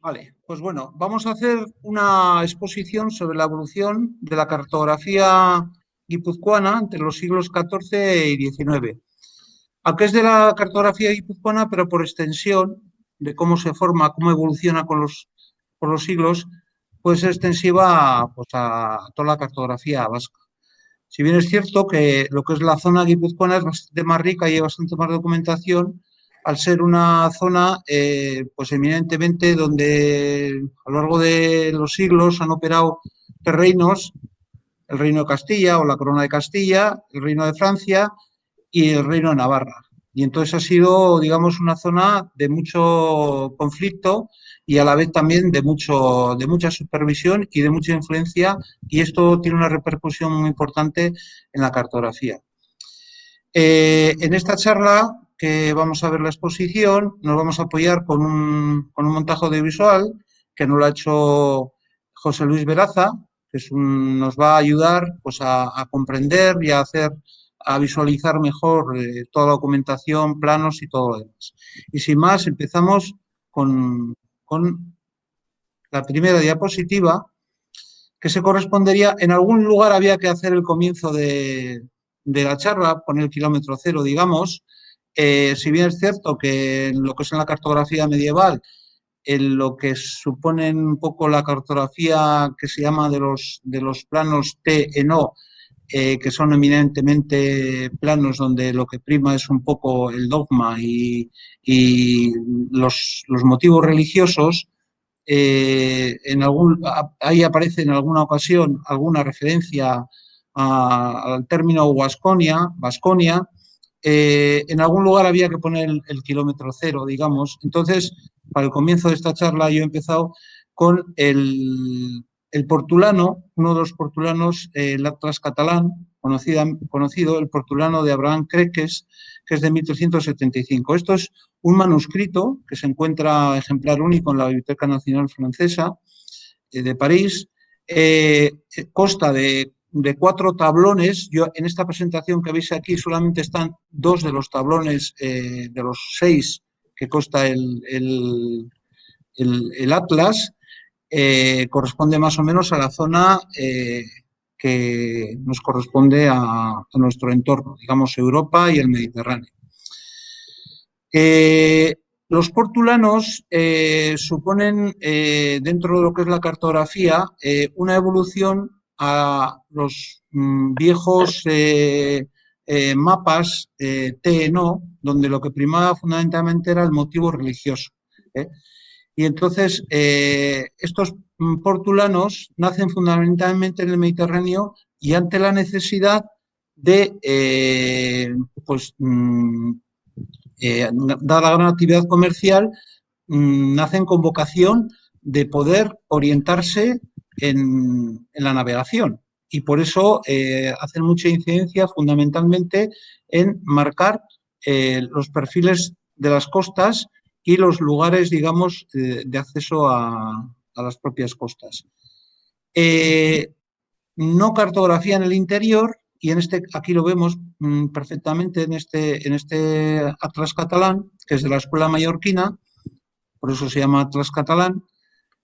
Vale, pues bueno, vamos a hacer una exposición sobre la evolución de la cartografía guipuzcoana entre los siglos XIV y XIX. Aunque es de la cartografía guipuzcoana, pero por extensión de cómo se forma, cómo evoluciona por los siglos, puede ser extensiva pues, a toda la cartografía vasca. Si bien es cierto que lo que es la zona guipuzcoana es bastante más rica y hay bastante más documentación, al ser una zona pues eminentemente donde a lo largo de los siglos han operado tres reinos, el reino de Castilla o la corona de Castilla, el reino de Francia y el reino de Navarra. Y entonces ha sido, digamos, una zona de mucho conflicto y a la vez también de mucha supervisión y de mucha influencia, y esto tiene una repercusión muy importante en la cartografía. En esta charla que vamos a ver la exposición, nos vamos a apoyar con un montaje audiovisual que nos lo ha hecho José Luis Veraza, que nos va a ayudar pues, a comprender y a visualizar mejor toda la documentación, planos y todo lo demás. Y sin más, empezamos con la primera diapositiva, que se correspondería, en algún lugar había que hacer el comienzo de la charla, poner el kilómetro cero, digamos. Si bien es cierto que en lo que es en la cartografía medieval, en lo que supone un poco la cartografía que se llama de los planos T-E-No, que son eminentemente planos donde lo que prima es un poco el dogma y los motivos religiosos. Ahí aparece en alguna ocasión alguna referencia al término Vasconia. En algún lugar había que poner el kilómetro cero, digamos. Entonces, para el comienzo de esta charla, yo he empezado con el portulano, uno de los portulanos, el Atlas catalán, conocido, el portulano de Abraham Creques, que es de 1375. Esto es un manuscrito que se encuentra ejemplar único en la Biblioteca Nacional Francesa de París. Consta de 4 tablones. Yo en esta presentación que veis aquí solamente están 2 de los tablones de los 6 que consta el Atlas. Corresponde más o menos a la zona que nos corresponde a nuestro entorno, digamos Europa y el Mediterráneo. Los portulanos suponen, dentro de lo que es la cartografía, una evolución a los viejos mapas TNO, donde lo que primaba fundamentalmente era el motivo religioso. Y entonces, estos portulanos nacen fundamentalmente en el Mediterráneo y ante la necesidad de, pues, dada la gran actividad comercial, nacen con vocación de poder orientarse en la navegación. Y por eso hacen mucha incidencia fundamentalmente en marcar los perfiles de las costas y los lugares, digamos, de acceso a las propias costas. No cartografía en el interior, y aquí lo vemos perfectamente en este Atlas catalán, que es de la escuela mallorquina, por eso se llama Atlas catalán,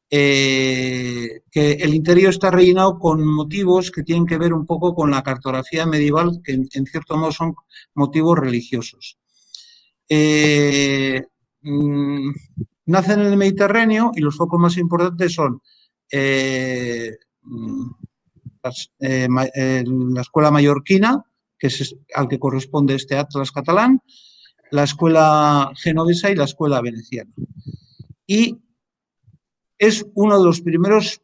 que el interior está rellenado con motivos que tienen que ver un poco con la cartografía medieval, que en cierto modo son motivos religiosos. Nacen en el Mediterráneo y los focos más importantes son la escuela mallorquina, que es al que corresponde este Atlas catalán, la escuela genovesa y la escuela veneciana. Y es uno de los primeros,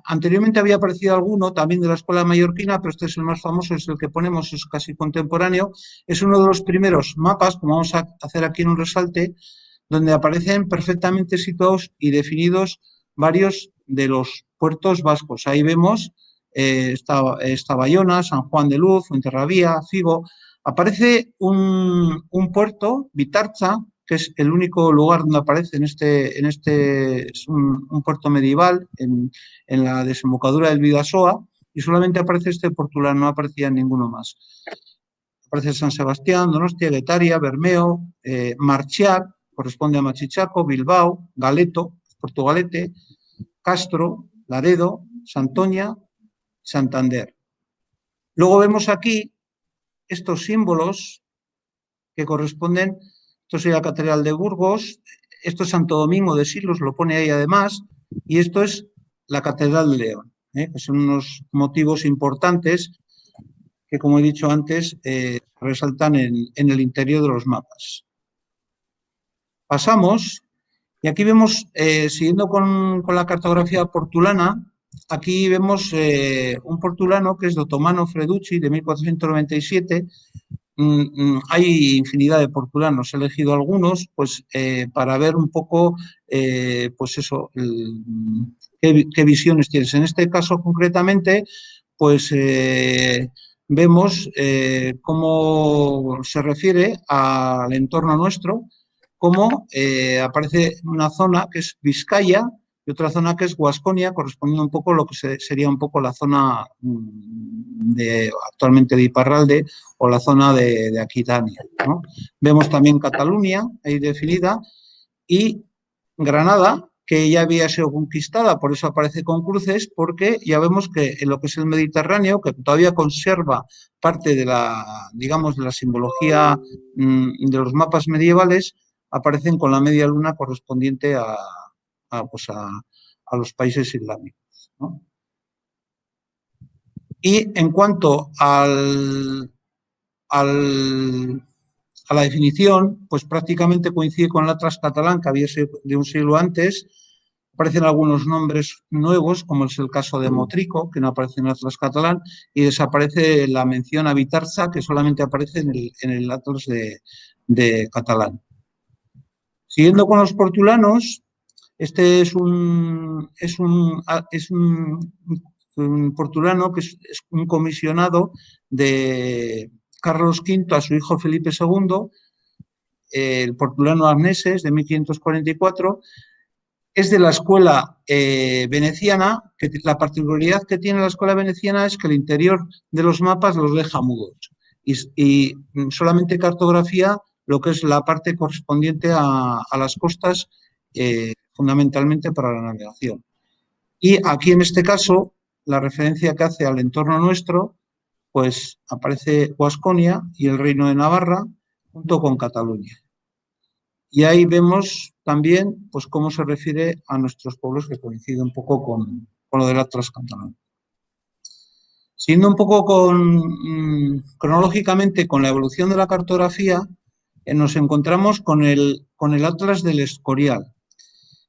anteriormente había aparecido alguno también de la escuela mallorquina, pero este es el más famoso, es el que ponemos, es casi contemporáneo, es uno de los primeros mapas, como vamos a hacer aquí en un resalte, donde aparecen perfectamente situados y definidos varios de los puertos vascos. Ahí vemos está Bayona, San Juan de Luz, Fuenterrabía, Figo. Aparece un puerto, Bitarcha, que es el único lugar donde aparece es un puerto medieval en la desembocadura del Bidasoa, y solamente aparece este portulano, no aparecía ninguno más. Aparece San Sebastián, Donostia, Getaria, Bermeo, Marchiar, corresponde a Machichaco, Bilbao, Galeto, Portugalete, Castro, Laredo, Santoña, Santander. Luego vemos aquí estos símbolos que corresponden, esto sería la Catedral de Burgos, esto es Santo Domingo de Silos, lo pone ahí además, y esto es la Catedral de León, que son unos motivos importantes que, como he dicho antes, resaltan en el interior de los mapas. Pasamos, y aquí vemos, siguiendo con la cartografía portulana, aquí vemos un portulano que es de Otomano Freducci, de 1497. Hay infinidad de portulanos, he elegido algunos pues, para ver un poco pues eso, qué visiones tienes. En este caso concretamente, pues vemos cómo se refiere al entorno nuestro, cómo aparece una zona que es Vizcaya y otra zona que es Guasconia, correspondiendo un poco a lo que sería un poco la zona actualmente de Iparralde o la zona de Aquitania, ¿no? Vemos también Cataluña, ahí definida, y Granada, que ya había sido conquistada, por eso aparece con cruces, porque ya vemos que en lo que es el Mediterráneo, que todavía conserva parte de la, digamos, de la simbología de los mapas medievales, aparecen con la media luna correspondiente pues a los países islámicos, ¿no? Y en cuanto a la definición, pues prácticamente coincide con el Atlas catalán, que había sido de un siglo antes. Aparecen algunos nombres nuevos, como es el caso de Motrico, que no aparece en el Atlas catalán, y desaparece la mención a Vitarza, que solamente aparece en el Atlas de catalán. Siguiendo con los portulanos, este es un portulano que es un comisionado de Carlos V a su hijo Felipe II, el portulano Arneses de 1544, es de la escuela veneciana, que la particularidad que tiene la escuela veneciana es que el interior de los mapas los deja mudos y solamente cartografía lo que es la parte correspondiente a las costas, fundamentalmente para la navegación. Y aquí en este caso, la referencia que hace al entorno nuestro, pues aparece Guasconia y el Reino de Navarra junto con Cataluña. Y ahí vemos también pues, cómo se refiere a nuestros pueblos, que coincide un poco con lo del Atlas catalán. Siguiendo un poco cronológicamente con la evolución de la cartografía, nos encontramos con el Atlas del Escorial.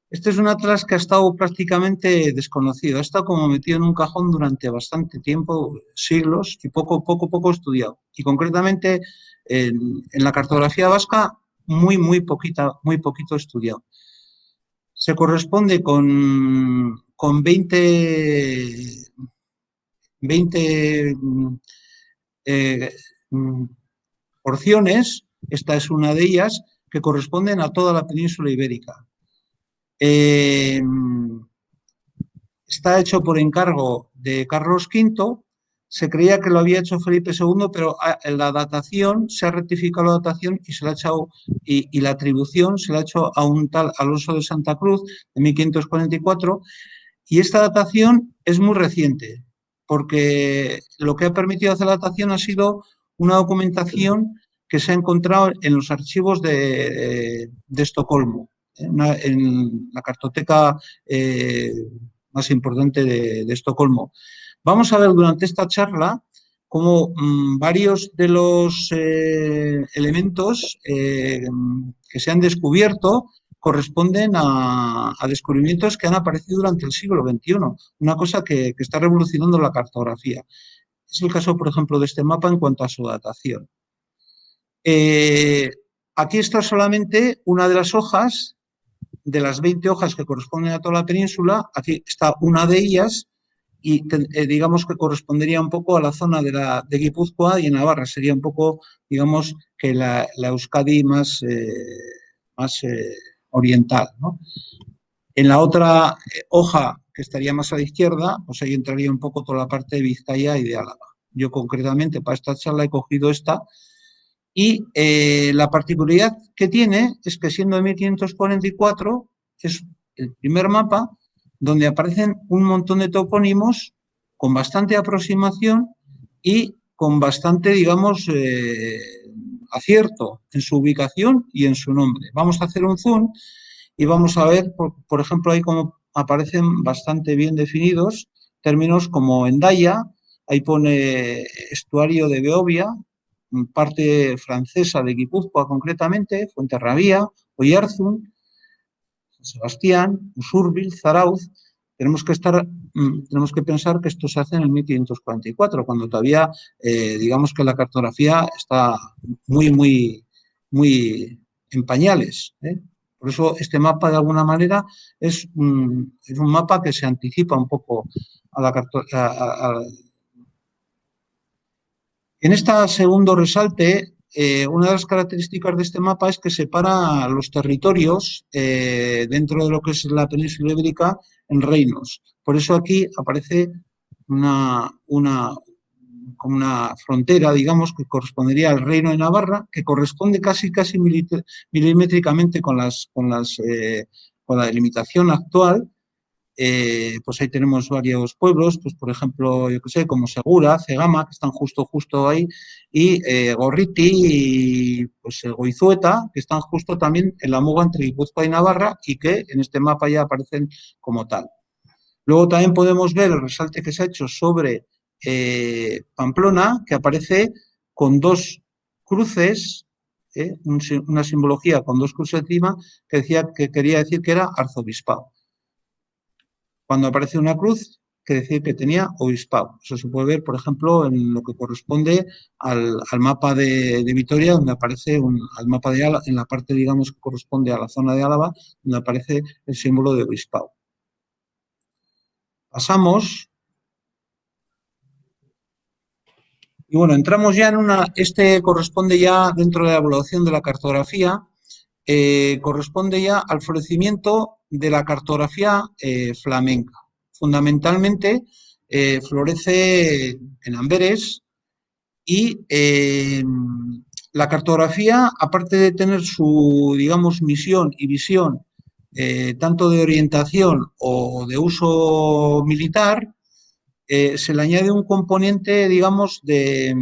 Este es un atlas que ha estado prácticamente desconocido, ha estado como metido en un cajón durante bastante tiempo, siglos, y poco estudiado. Y concretamente en la cartografía vasca, muy poquito estudiado. Se corresponde con 20 porciones, esta es una de ellas, que corresponden a toda la península ibérica. Está hecho por encargo de Carlos V, se creía que lo había hecho Felipe II, pero la datación, se ha rectificado la datación y se la ha echado, y la atribución se la ha hecho a un tal Alonso de Santa Cruz, de 1544, y esta datación es muy reciente, porque lo que ha permitido hacer la datación ha sido una documentación que se ha encontrado en los archivos de Estocolmo, en la cartoteca más importante de Estocolmo. Vamos a ver durante esta charla cómo varios de los elementos que se han descubierto corresponden a descubrimientos que han aparecido durante el siglo XXI, una cosa que está revolucionando la cartografía. Es el caso, por ejemplo, de este mapa en cuanto a su datación. Aquí está solamente una de las hojas, de las 20 hojas que corresponden a toda la península. Aquí está una de ellas y digamos que correspondería un poco a la zona de Guipúzcoa y Navarra. Sería un poco, digamos, que la Euskadi más oriental, ¿no? En la otra hoja, que estaría más a la izquierda, pues ahí entraría un poco toda la parte de Vizcaya y de Álava. Yo concretamente para esta charla he cogido esta Y la particularidad que tiene es que siendo de 1544 es el primer mapa donde aparecen un montón de topónimos con bastante aproximación y con bastante, digamos, acierto en su ubicación y en su nombre. Vamos a hacer un zoom y vamos a ver, por ejemplo, ahí como aparecen bastante bien definidos términos como Hendaya, ahí pone estuario de Beovia, parte francesa de Guipúzcoa concretamente, Fuenterrabía, Oyarzún, Sebastián, Usurbil, Zarauz. Tenemos que pensar que esto se hace en el 1544, cuando todavía, digamos que la cartografía está muy en pañales. Por eso este mapa, de alguna manera, es un mapa que se anticipa un poco a la cartografía. En este segundo resalte, una de las características de este mapa es que separa los territorios dentro de lo que es la península ibérica en reinos. Por eso aquí aparece como una frontera, digamos, que correspondería al reino de Navarra, que corresponde casi milimétricamente con la delimitación actual. Pues ahí tenemos varios pueblos, pues por ejemplo, yo que sé, como Segura, Cegama, que están justo ahí, y Gorriti y pues Goizueta, que están justo también en la muga entre Guipúzcoa y Navarra y que en este mapa ya aparecen como tal. Luego también podemos ver el resalte que se ha hecho sobre Pamplona, que aparece con dos cruces, una simbología con dos cruces encima, que quería decir que era arzobispado. Cuando aparece una cruz, quiere decir que tenía obispado. Eso se puede ver, por ejemplo, en lo que corresponde al mapa de Vitoria, donde aparece al mapa de Álava, en la parte, digamos, que corresponde a la zona de Álava, donde aparece el símbolo de obispado. Pasamos. Y bueno, entramos ya este corresponde ya dentro de la evaluación de la cartografía, corresponde ya al florecimiento de la cartografía flamenca. Fundamentalmente florece en Amberes y la cartografía, aparte de tener su, digamos, misión y visión tanto de orientación o de uso militar, se le añade un componente, digamos, de,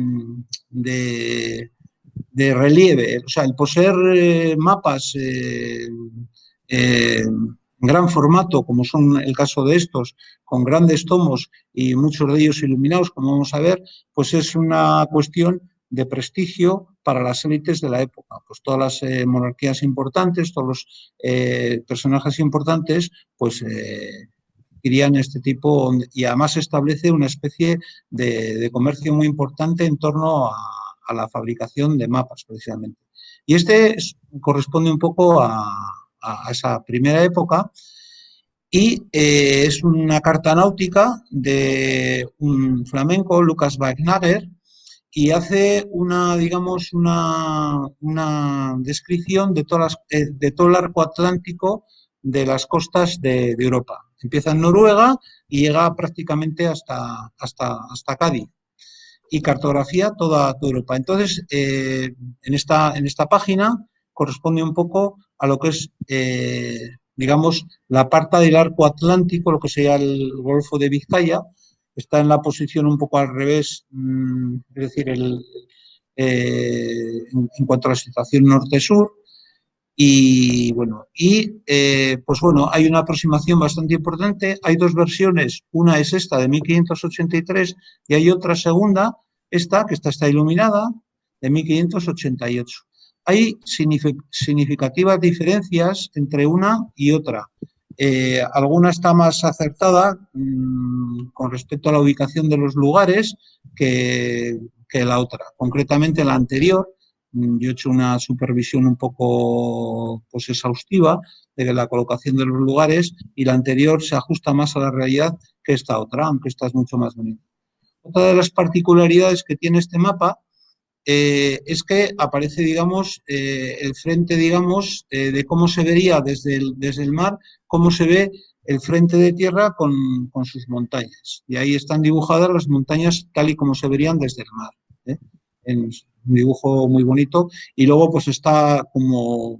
de relieve. O sea, el poseer mapas en gran formato, como son el caso de estos, con grandes tomos y muchos de ellos iluminados, como vamos a ver, pues es una cuestión de prestigio para las élites de la época. Pues todas las monarquías importantes, todos los personajes importantes, pues irían este tipo, y además se establece una especie de comercio muy importante en torno a la fabricación de mapas, precisamente. Y este corresponde un poco a esa primera época y es una carta náutica de un flamenco, Lucas Wagner, y hace digamos, una descripción de todo el arco atlántico de las costas de Europa. Empieza en Noruega y llega prácticamente hasta Cádiz y cartografía toda Europa. Entonces, en esta página corresponde un poco a lo que es, digamos, la parte del arco atlántico, lo que sería el Golfo de Vizcaya, está en la posición un poco al revés, es decir, en cuanto a la situación norte-sur. Y bueno, pues bueno, hay una aproximación bastante importante. Hay dos versiones, una es esta de 1583 y hay otra segunda, esta que está iluminada, de 1588. Hay significativas diferencias entre una y otra. Alguna está más acertada con respecto a la ubicación de los lugares que la otra. Concretamente la anterior, yo he hecho una supervisión un poco pues, exhaustiva de la colocación de los lugares y la anterior se ajusta más a la realidad que esta otra, aunque esta es mucho más bonita. Otra de las particularidades que tiene este mapa es que aparece, digamos, el frente, digamos, de cómo se vería desde el mar, cómo se ve el frente de tierra con sus montañas. Y ahí están dibujadas las montañas tal y como se verían desde el mar. En un dibujo muy bonito. Y luego pues está como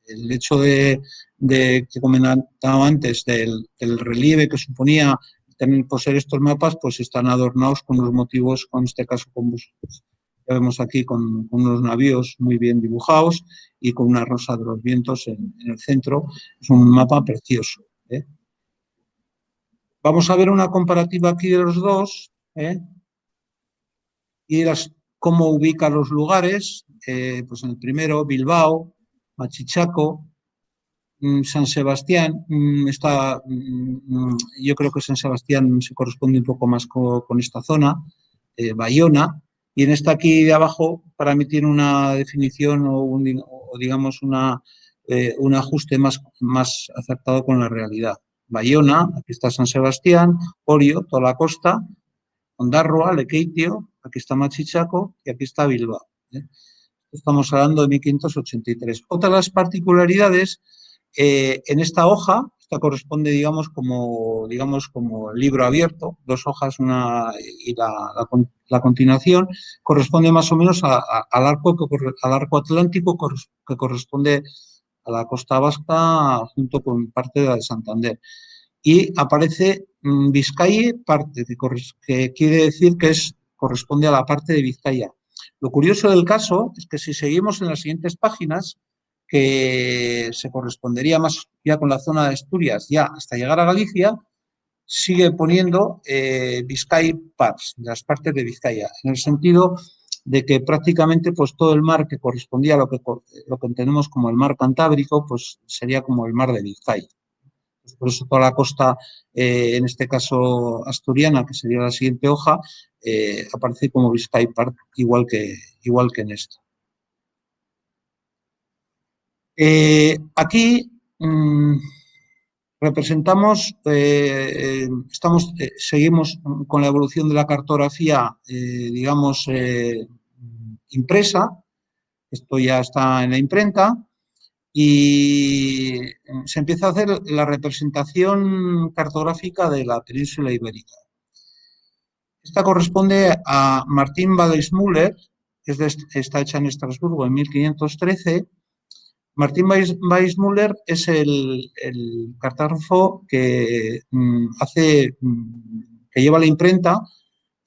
el hecho de que comentaba antes del relieve que suponía tener poseer estos mapas, pues están adornados con los motivos, con este caso con vosotros. Ya vemos aquí con unos navíos muy bien dibujados y con una rosa de los vientos en el centro. Es un mapa precioso, ¿eh? Vamos a ver una comparativa aquí de los dos, ¿eh? Y cómo ubica los lugares. Pues en el primero, Bilbao, Machichaco, San Sebastián. Yo creo que San Sebastián se corresponde un poco más con esta zona, Bayona. Y en esta aquí de abajo, para emitir una definición o digamos un ajuste más acertado con la realidad. Bayona, aquí está San Sebastián, Orio, toda la costa, Ondarroa, Lekeitio, aquí está Machichaco y aquí está Bilbao, ¿eh? Estamos hablando de 1583. Otra de las particularidades, en esta hoja, esta corresponde, digamos, como libro abierto, dos hojas, una y la continuación, corresponde más o menos al arco atlántico que corresponde a la costa vasca junto con parte de la de Santander. Y aparece Vizcaya, parte, que quiere decir que corresponde a la parte de Vizcaya. Lo curioso del caso es que si seguimos en las siguientes páginas, que se correspondería más ya con la zona de Asturias, ya hasta llegar a Galicia, sigue poniendo Vizcaya Parts, las partes de Vizcaya, en el sentido de que prácticamente pues todo el mar que correspondía a lo que entendemos como el mar Cantábrico, pues sería como el mar de Vizcaya. Por eso toda la costa, en este caso asturiana, que sería la siguiente hoja, aparece como Vizcaya Park, igual que en esta. Aquí representamos, seguimos con la evolución de la cartografía, digamos, impresa. Esto ya está en la imprenta. Y se empieza a hacer la representación cartográfica de la península ibérica. Esta corresponde a Martín Weissmuller, que está hecha en Estrasburgo en 1513. Martín Weissmuller es el cartógrafo que que lleva la imprenta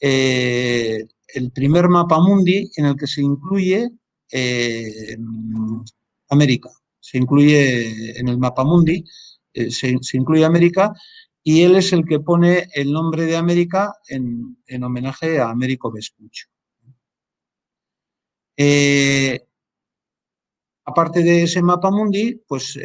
el primer mapa mundi en el que se incluye América. Se incluye en el mapa mundi, se incluye América, y él es el que pone el nombre de América en homenaje a Américo Vespuccio. Aparte de ese mapa mundi, pues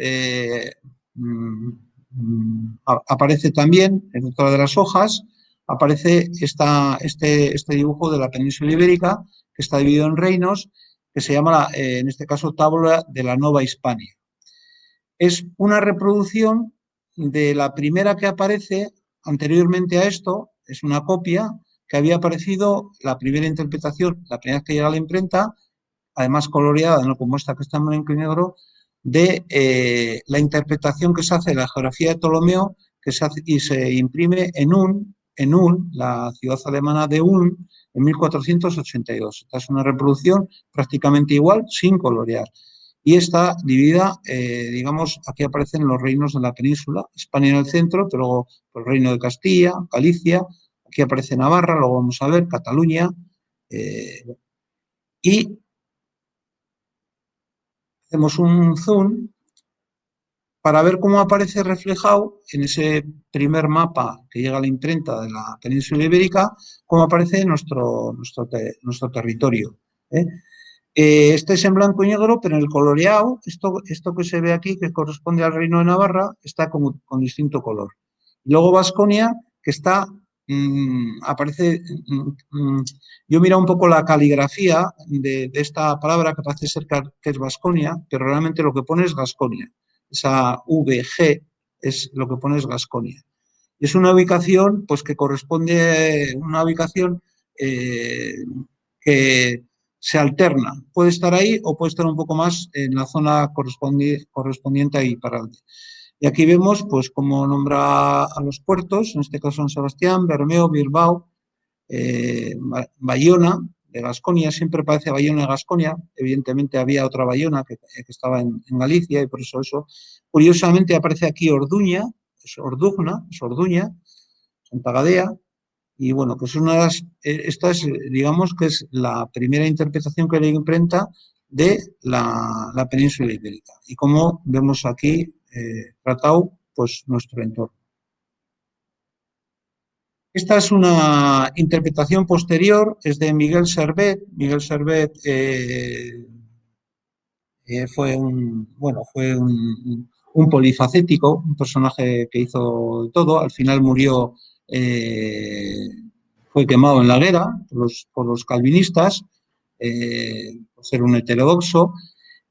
aparece también en otra de las hojas, aparece este dibujo de la península ibérica, que está dividido en reinos, que se llama, en este caso, Tabla de la Nova Hispania. Es una reproducción de la primera que aparece anteriormente a esto, es una copia que había aparecido, la primera interpretación, la primera vez que llega a la imprenta, además coloreada, no como esta que está en blanco y negro, de la interpretación que se hace de la geografía de Ptolomeo que se hace, y se imprime en Ulm, la ciudad alemana de Ulm, en 1482. Esta es una reproducción prácticamente igual, sin colorear. Y está dividida, digamos, aquí aparecen los reinos de la península, España en el centro, pero luego el reino de Castilla, Galicia, aquí aparece Navarra, luego vamos a ver Cataluña, y hacemos un zoom para ver cómo aparece reflejado en ese primer mapa que llega a la imprenta de la península ibérica, cómo aparece nuestro territorio, ¿eh? Este es en blanco y negro, pero en el coloreado, esto que se ve aquí, que corresponde al Reino de Navarra, está con distinto color. Y luego Vasconia, que está, aparece, yo miro un poco la caligrafía de esta palabra, que parece ser que es Vasconia, pero realmente lo que pone es Gasconia. Esa VG es lo que pone es Gasconia. Es una ubicación, pues que corresponde a una ubicación que se alterna. Puede estar ahí o puede estar un poco más en la zona correspondiente ahí para adelante. Y aquí vemos, pues, cómo nombra a los puertos, en este caso San Sebastián, Bermeo, Bilbao, Bayona, de Gasconia, siempre parece Bayona de Gasconia, evidentemente había otra Bayona que estaba en Galicia y por eso. Curiosamente aparece aquí Orduña, es Ordugna, es Orduña, Santa Gadea, y bueno, pues esta es, digamos que es la primera interpretación que le imprenta de la península ibérica. Y como vemos aquí, tratado, pues nuestro entorno. Esta es una interpretación posterior, es de Miguel Servet. Miguel Servet fue un polifacético, un personaje que hizo de todo. Al final murió, fue quemado en la guerra por los calvinistas, por ser un heterodoxo,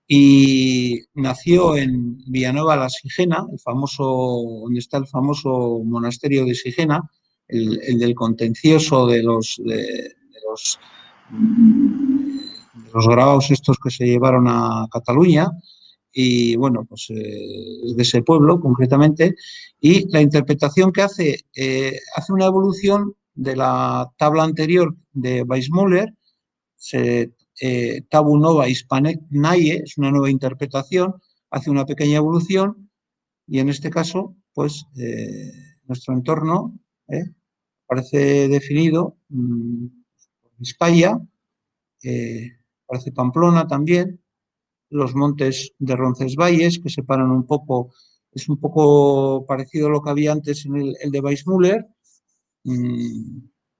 y nació en Villanueva la Sigena, donde está el famoso monasterio de Sigena, el del contencioso de los grabados estos que se llevaron a Cataluña, y bueno, pues de ese pueblo concretamente, y la interpretación que hace una evolución de la tabla anterior de Weissmuller, Tabu Nova Hispanae, es una nueva interpretación, hace una pequeña evolución, y en este caso, pues nuestro entorno parece definido por Vizcaya, parece Pamplona también, los montes de Roncesvalles, que separan un poco, es un poco parecido a lo que había antes en el de Weissmuller, la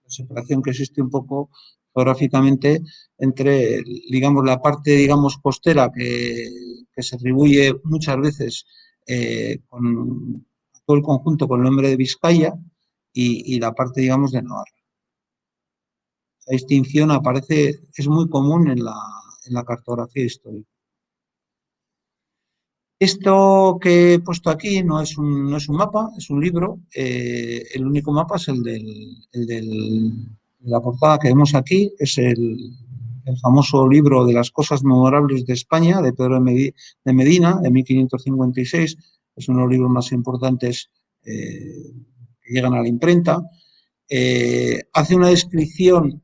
separación que existe un poco geográficamente entre, digamos, la parte, digamos, costera que se atribuye muchas veces con todo el conjunto con el nombre de Vizcaya y la parte, digamos, de Navarra. La distinción es muy común en la cartografía histórica. Esto que he puesto aquí no es un mapa, es un libro. El único mapa es de la portada que vemos aquí, es el famoso libro de las cosas memorables de España, de Pedro de Medina, de 1556. Es uno de los libros más importantes que llegan a la imprenta. Hace una descripción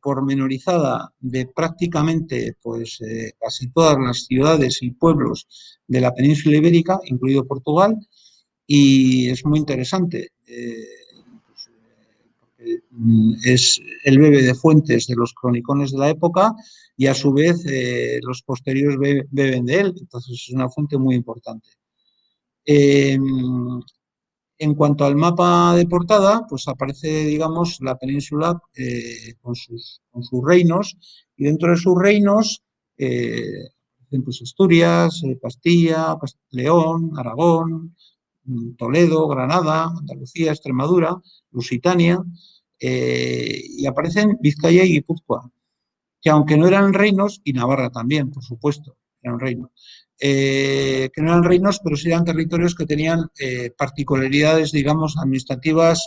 pormenorizada de prácticamente pues, casi todas las ciudades y pueblos de la península ibérica, incluido Portugal, y es muy interesante. Él bebe de fuentes de los cronicones de la época y a su vez los posteriores beben de él, entonces es una fuente muy importante. En cuanto al mapa de portada, pues aparece, digamos, la península con sus reinos, y dentro de sus reinos pues Asturias, Castilla, León, Aragón, Toledo, Granada, Andalucía, Extremadura, Lusitania, y aparecen Vizcaya y Guipúzcoa, que aunque no eran reinos, y Navarra también, por supuesto, eran reinos, que no eran reinos, pero sí eran territorios que tenían particularidades, digamos, administrativas,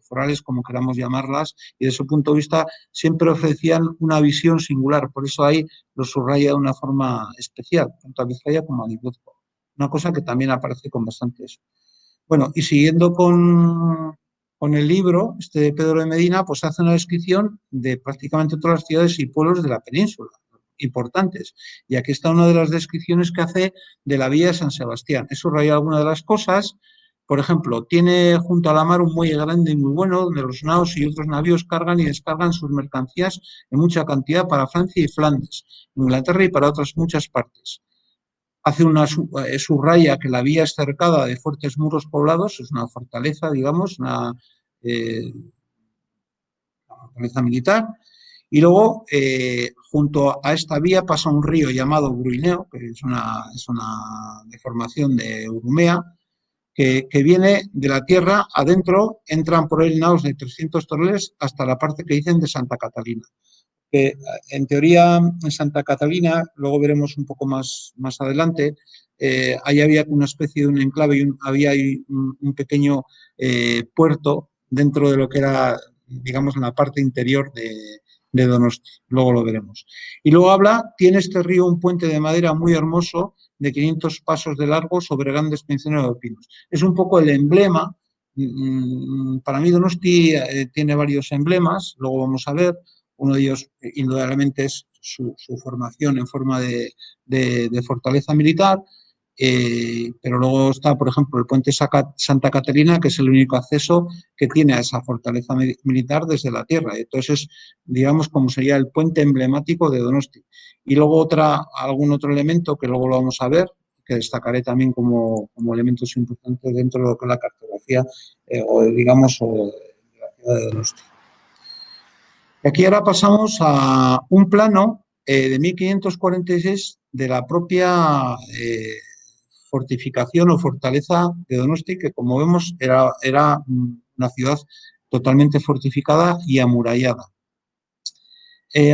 forales, como queramos llamarlas, y desde ese punto de vista siempre ofrecían una visión singular, por eso ahí lo subraya de una forma especial, tanto a Vizcaya como a Guipúzcoa. Una cosa que también aparece con bastante eso. Bueno, y siguiendo con el libro, de Pedro de Medina, pues hace una descripción de prácticamente todas las ciudades y pueblos de la península, importantes. Y aquí está una de las descripciones que hace de la vía de San Sebastián. He subrayado algunas de las cosas. Por ejemplo, tiene junto a la mar un muelle grande y muy bueno, donde los naos y otros navíos cargan y descargan sus mercancías en mucha cantidad para Francia y Flandes, Inglaterra y para otras muchas partes. Hace subraya que la vía es cercada de fuertes muros poblados, es una fortaleza, digamos, una fortaleza militar. Y luego, junto a esta vía pasa un río llamado Bruineo, que es una deformación de Urumea, que viene de la tierra adentro, entran por él naos de 300 toneladas hasta la parte que dicen de Santa Catalina. Que en teoría en Santa Catalina, luego veremos un poco más adelante, ahí había una especie de un enclave y había un pequeño puerto dentro de lo que era, digamos, en la parte interior de Donosti. Luego lo veremos. Y luego tiene este río un puente de madera muy hermoso de 500 pasos de largo sobre grandes pensiones de pinos. Es un poco el emblema. Para mí Donosti tiene varios emblemas, luego vamos a ver. Uno de ellos, indudablemente, es su formación en forma de fortaleza militar, pero luego está, por ejemplo, el puente Santa Caterina, que es el único acceso que tiene a esa fortaleza militar desde la tierra. Entonces, es, digamos, como sería el puente emblemático de Donosti. Y luego algún otro elemento que luego lo vamos a ver, que destacaré también como elementos importantes dentro de lo que es la cartografía, o digamos, o de la ciudad de Donosti. Y aquí ahora pasamos a un plano de 1546 de la propia fortificación o fortaleza de Donosti, que como vemos era una ciudad totalmente fortificada y amurallada.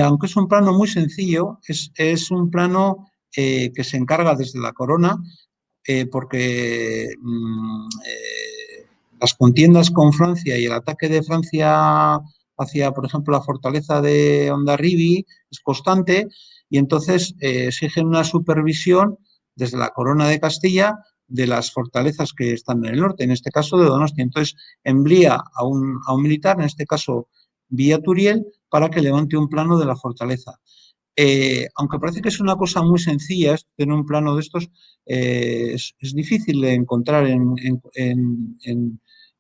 Aunque es un plano muy sencillo, es un plano que se encarga desde la corona porque las contiendas con Francia y el ataque de Francia hacia, por ejemplo, la fortaleza de Hondarribia es constante y entonces exigen una supervisión desde la corona de Castilla de las fortalezas que están en el norte, en este caso de Donosti. Entonces envía a un militar, en este caso Villaturiel, para que levante un plano de la fortaleza. Aunque parece que es una cosa muy sencilla, tener un plano de estos, es difícil de encontrar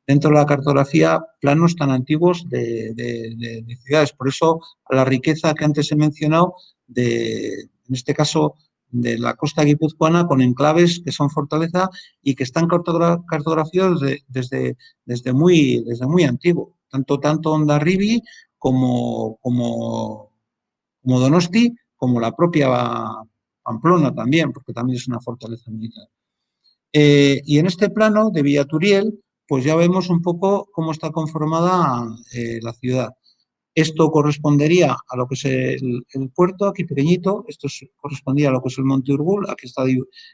dentro de la cartografía planos tan antiguos de ciudades. Por eso la riqueza que antes he mencionado, en este caso de la costa guipuzcoana, con enclaves que son fortaleza y que están cartografiados desde muy antiguo, tanto Hondarribia como Donosti, como la propia Pamplona también, porque también es una fortaleza militar. Y en este plano de Villaturiel, pues ya vemos un poco cómo está conformada la ciudad. Esto correspondería a lo que es el puerto, aquí pequeñito, correspondía a lo que es el Monte Urgul, aquí está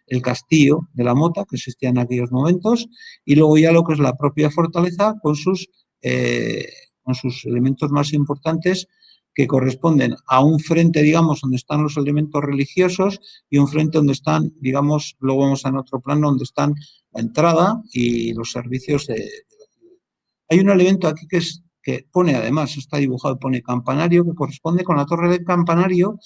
el castillo de la Mota, que existía en aquellos momentos, y luego ya lo que es la propia fortaleza con sus elementos más importantes, que corresponden a un frente, digamos, donde están los elementos religiosos y un frente donde están, digamos, luego vamos a en otro plano, donde están la entrada y los servicios de la ciudad. Hay un elemento aquí que pone, además, está dibujado, pone campanario, que corresponde con la torre del campanario,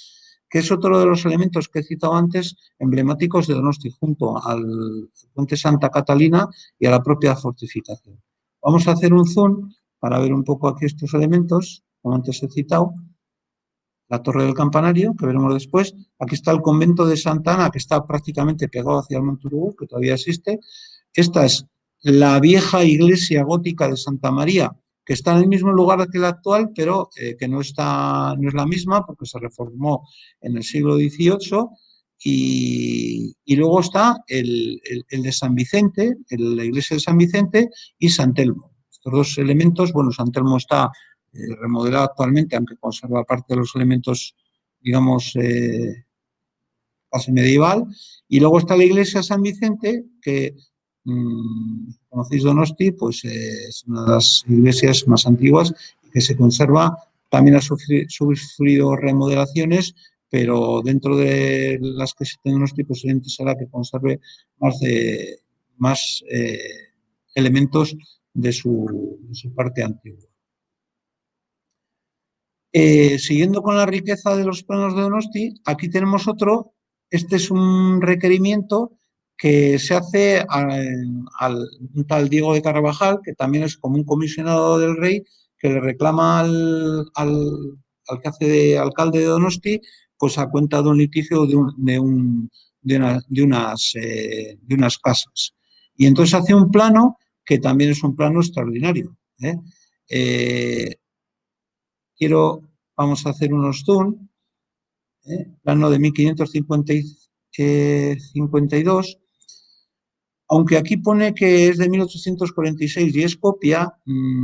que es otro de los elementos que he citado antes, emblemáticos de Donosti, junto al puente Santa Catalina y a la propia fortificación. Vamos a hacer un zoom para ver un poco aquí estos elementos, como antes he citado. La torre del campanario, que veremos después. Aquí está el convento de Santa Ana, que está prácticamente pegado hacia el Monte Urgú, que todavía existe. Esta es la vieja iglesia gótica de Santa María, que está en el mismo lugar que la actual, pero que no es la misma, porque se reformó en el siglo XVIII. Y luego está el de San Vicente, la iglesia de San Vicente y San Telmo. Estos dos elementos, bueno, San Telmo está remodelado actualmente, aunque conserva parte de los elementos, digamos, casi medieval. Y luego está la iglesia de San Vicente, que conocéis Donosti, pues es una de las iglesias más antiguas que se conserva. También ha sufrido remodelaciones, pero dentro de las que existen Donosti, posiblemente será que conserve más elementos de su parte antigua. Siguiendo con la riqueza de los planos de Donosti, aquí tenemos otro. Este es un requerimiento que se hace al un tal Diego de Carvajal, que también es como un comisionado del rey, que le reclama al que hace de alcalde de Donosti, pues a cuenta de un litigio de unas casas. Y entonces hace un plano que también es un plano extraordinario. Vamos a hacer unos zoom, plano de 1552, aunque aquí pone que es de 1846 y es copia.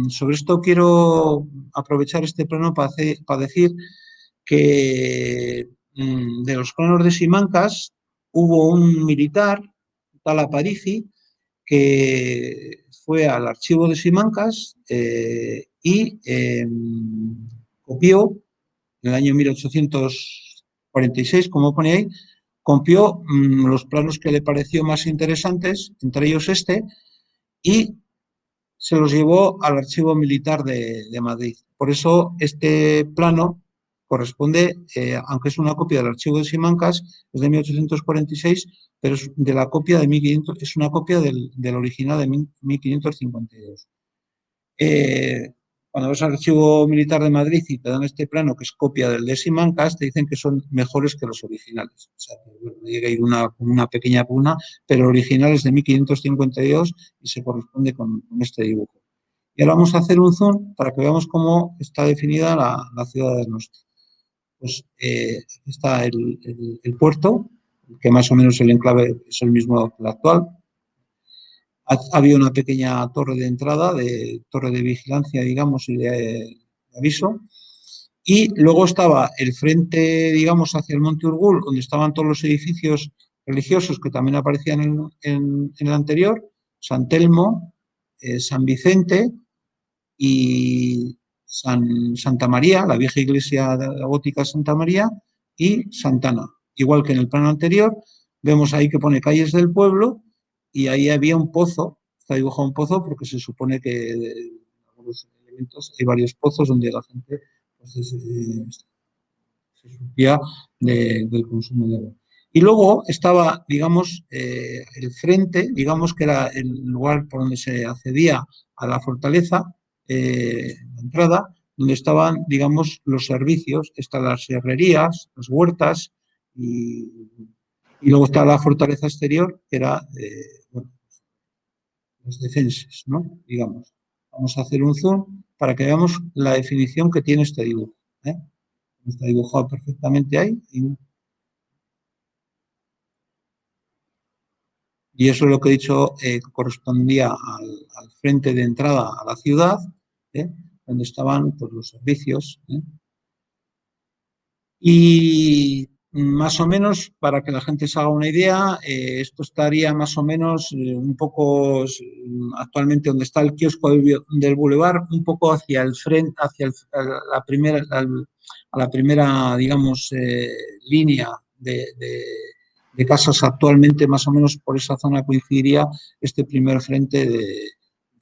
Sobre esto quiero aprovechar este plano para decir que de los planos de Simancas hubo un militar, tal Aparici, que fue al archivo de Simancas y copió en el año 1846, como pone ahí, copió los planos que le pareció más interesantes, entre ellos este, y se los llevó al Archivo Militar de Madrid. Por eso este plano corresponde, aunque es una copia del archivo de Simancas, es de 1846, pero es de la copia de 1500, es una copia del original de 1552. Cuando vas al Archivo Militar de Madrid y te dan este plano que es copia del de Simancas, te dicen que son mejores que los originales. O sea, que bueno, llega a ir una pequeña pugna, pero el original es de 1552 y se corresponde con este dibujo. Y ahora vamos a hacer un zoom para que veamos cómo está definida la ciudad de Donosti. Pues está el puerto, que más o menos el enclave es el mismo que el actual. Había una pequeña torre de entrada, torre de vigilancia, digamos, y de aviso. Y luego estaba el frente, digamos, hacia el Monte Urgul, donde estaban todos los edificios religiosos que también aparecían en el anterior, San Telmo, San Vicente y Santa María, la vieja iglesia gótica Santa María, y Santana. Igual que en el plano anterior, vemos ahí que pone calles del pueblo y ahí había un pozo, está dibujado un pozo porque se supone que en algunos elementos hay varios pozos donde la gente pues, se surtía del consumo de agua. Y luego estaba, digamos, el frente, digamos que era el lugar por donde se accedía a la fortaleza, la entrada, donde estaban, digamos, los servicios, están las herrerías, las huertas, y luego está la fortaleza exterior, que era, bueno, las defensas, ¿no? Digamos. Vamos a hacer un zoom para que veamos la definición que tiene este dibujo. Está dibujado perfectamente ahí. Y eso es lo que he dicho, correspondía al frente de entrada a la ciudad, donde estaban pues, los servicios. Y más o menos, para que la gente se haga una idea, esto estaría más o menos un poco actualmente donde está el kiosco del Boulevard, un poco hacia el frente, hacia a la primera, digamos, línea de casas actualmente, más o menos por esa zona coincidiría este primer frente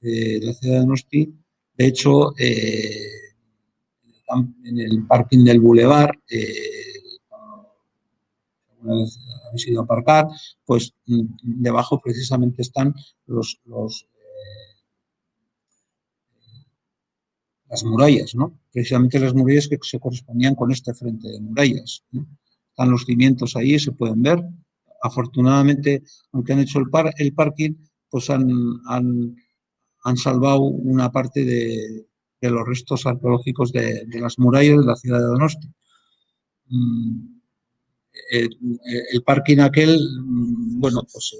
de la ciudad de Donosti. De hecho, en el parking del Boulevard, una vez habéis ido a aparcar, pues debajo precisamente están las murallas, ¿no? Precisamente las murallas que se correspondían con este frente de murallas, ¿no? Están los cimientos ahí, se pueden ver. Afortunadamente, aunque han hecho el parking, pues han salvado una parte de los restos arqueológicos de las murallas de la ciudad de Donosti. El parking aquel, bueno, pues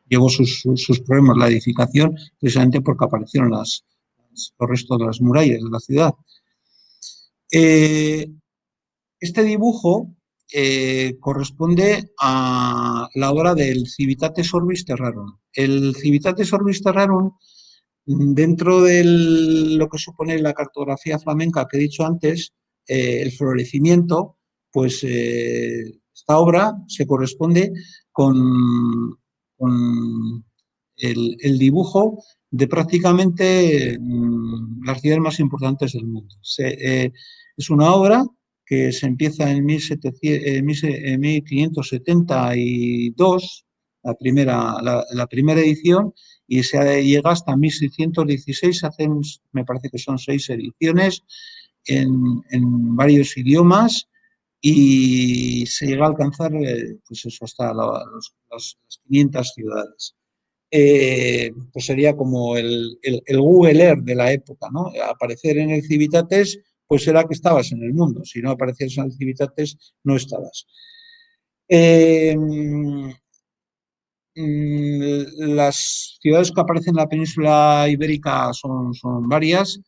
llevó sus problemas la edificación precisamente porque aparecieron los restos de las murallas de la ciudad. Este dibujo corresponde a la obra del Civitates Orbis Terrarum. El Civitates Orbis Terrarum, dentro de lo que supone la cartografía flamenca que he dicho antes, el florecimiento, pues esta obra se corresponde con el dibujo de prácticamente las ciudades más importantes del mundo. Es una obra que se empieza en 1572, la primera edición, y se llega hasta 1616, me parece que son 6 ediciones en varios idiomas, y se llega a alcanzar pues eso, hasta las 500 ciudades. Pues sería como el Google Earth de la época, ¿no? Aparecer en el Civitates, pues era que estabas en el mundo. Si no aparecías en el Civitates, no estabas. Las ciudades que aparecen en la península ibérica son varias,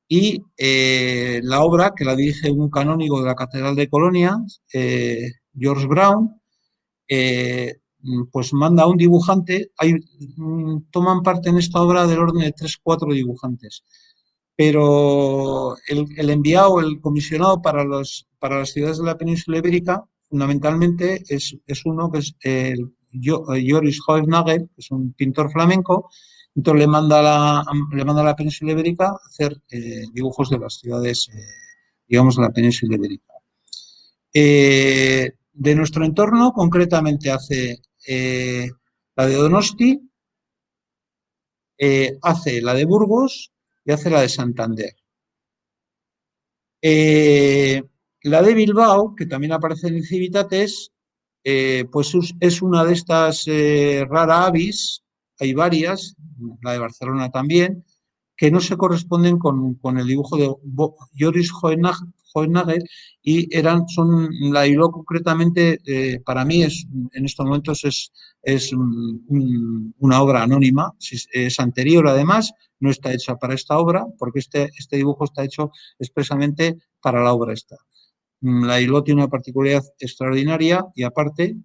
y la obra, que la dirige un canónigo de la Catedral de Colonia, George Brown, pues manda a un dibujante. Toman parte en esta obra del orden de 3-4 dibujantes, pero el enviado, el comisionado para las ciudades de la península ibérica, fundamentalmente es uno que es Joris Hoefnagel, que es un pintor flamenco. Entonces le manda a la península ibérica a hacer dibujos de las ciudades, digamos, de la península ibérica. De nuestro entorno, concretamente, hace la de Donosti, hace la de Burgos y hace la de Santander. La de Bilbao, que también aparece en Civitates, pues es una de estas rara avis, hay varias, la de Barcelona también, que no se corresponden con el dibujo de Joris Hohenagel y son, la hiló concretamente, para mí en estos momentos es una obra anónima, es anterior además, no está hecha para esta obra, porque este dibujo está hecho expresamente para la obra esta. La hiló tiene una particularidad extraordinaria y aparte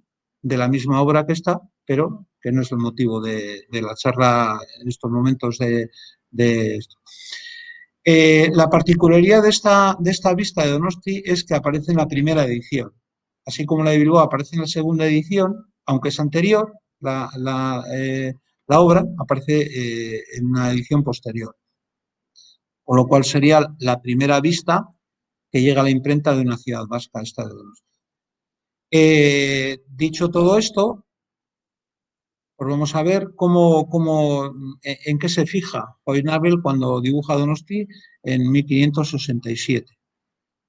de la misma obra que esta, pero que no es el motivo de la charla en estos momentos de esto. La particularidad de esta vista de Donosti es que aparece en la primera edición, así como la de Bilbao aparece en la segunda edición, aunque es anterior, la obra aparece en una edición posterior, con lo cual sería la primera vista que llega a la imprenta de una ciudad vasca, esta de Donosti. Dicho todo esto, pues vamos a ver en qué se fija Hoynabel cuando dibuja Donosti en 1567.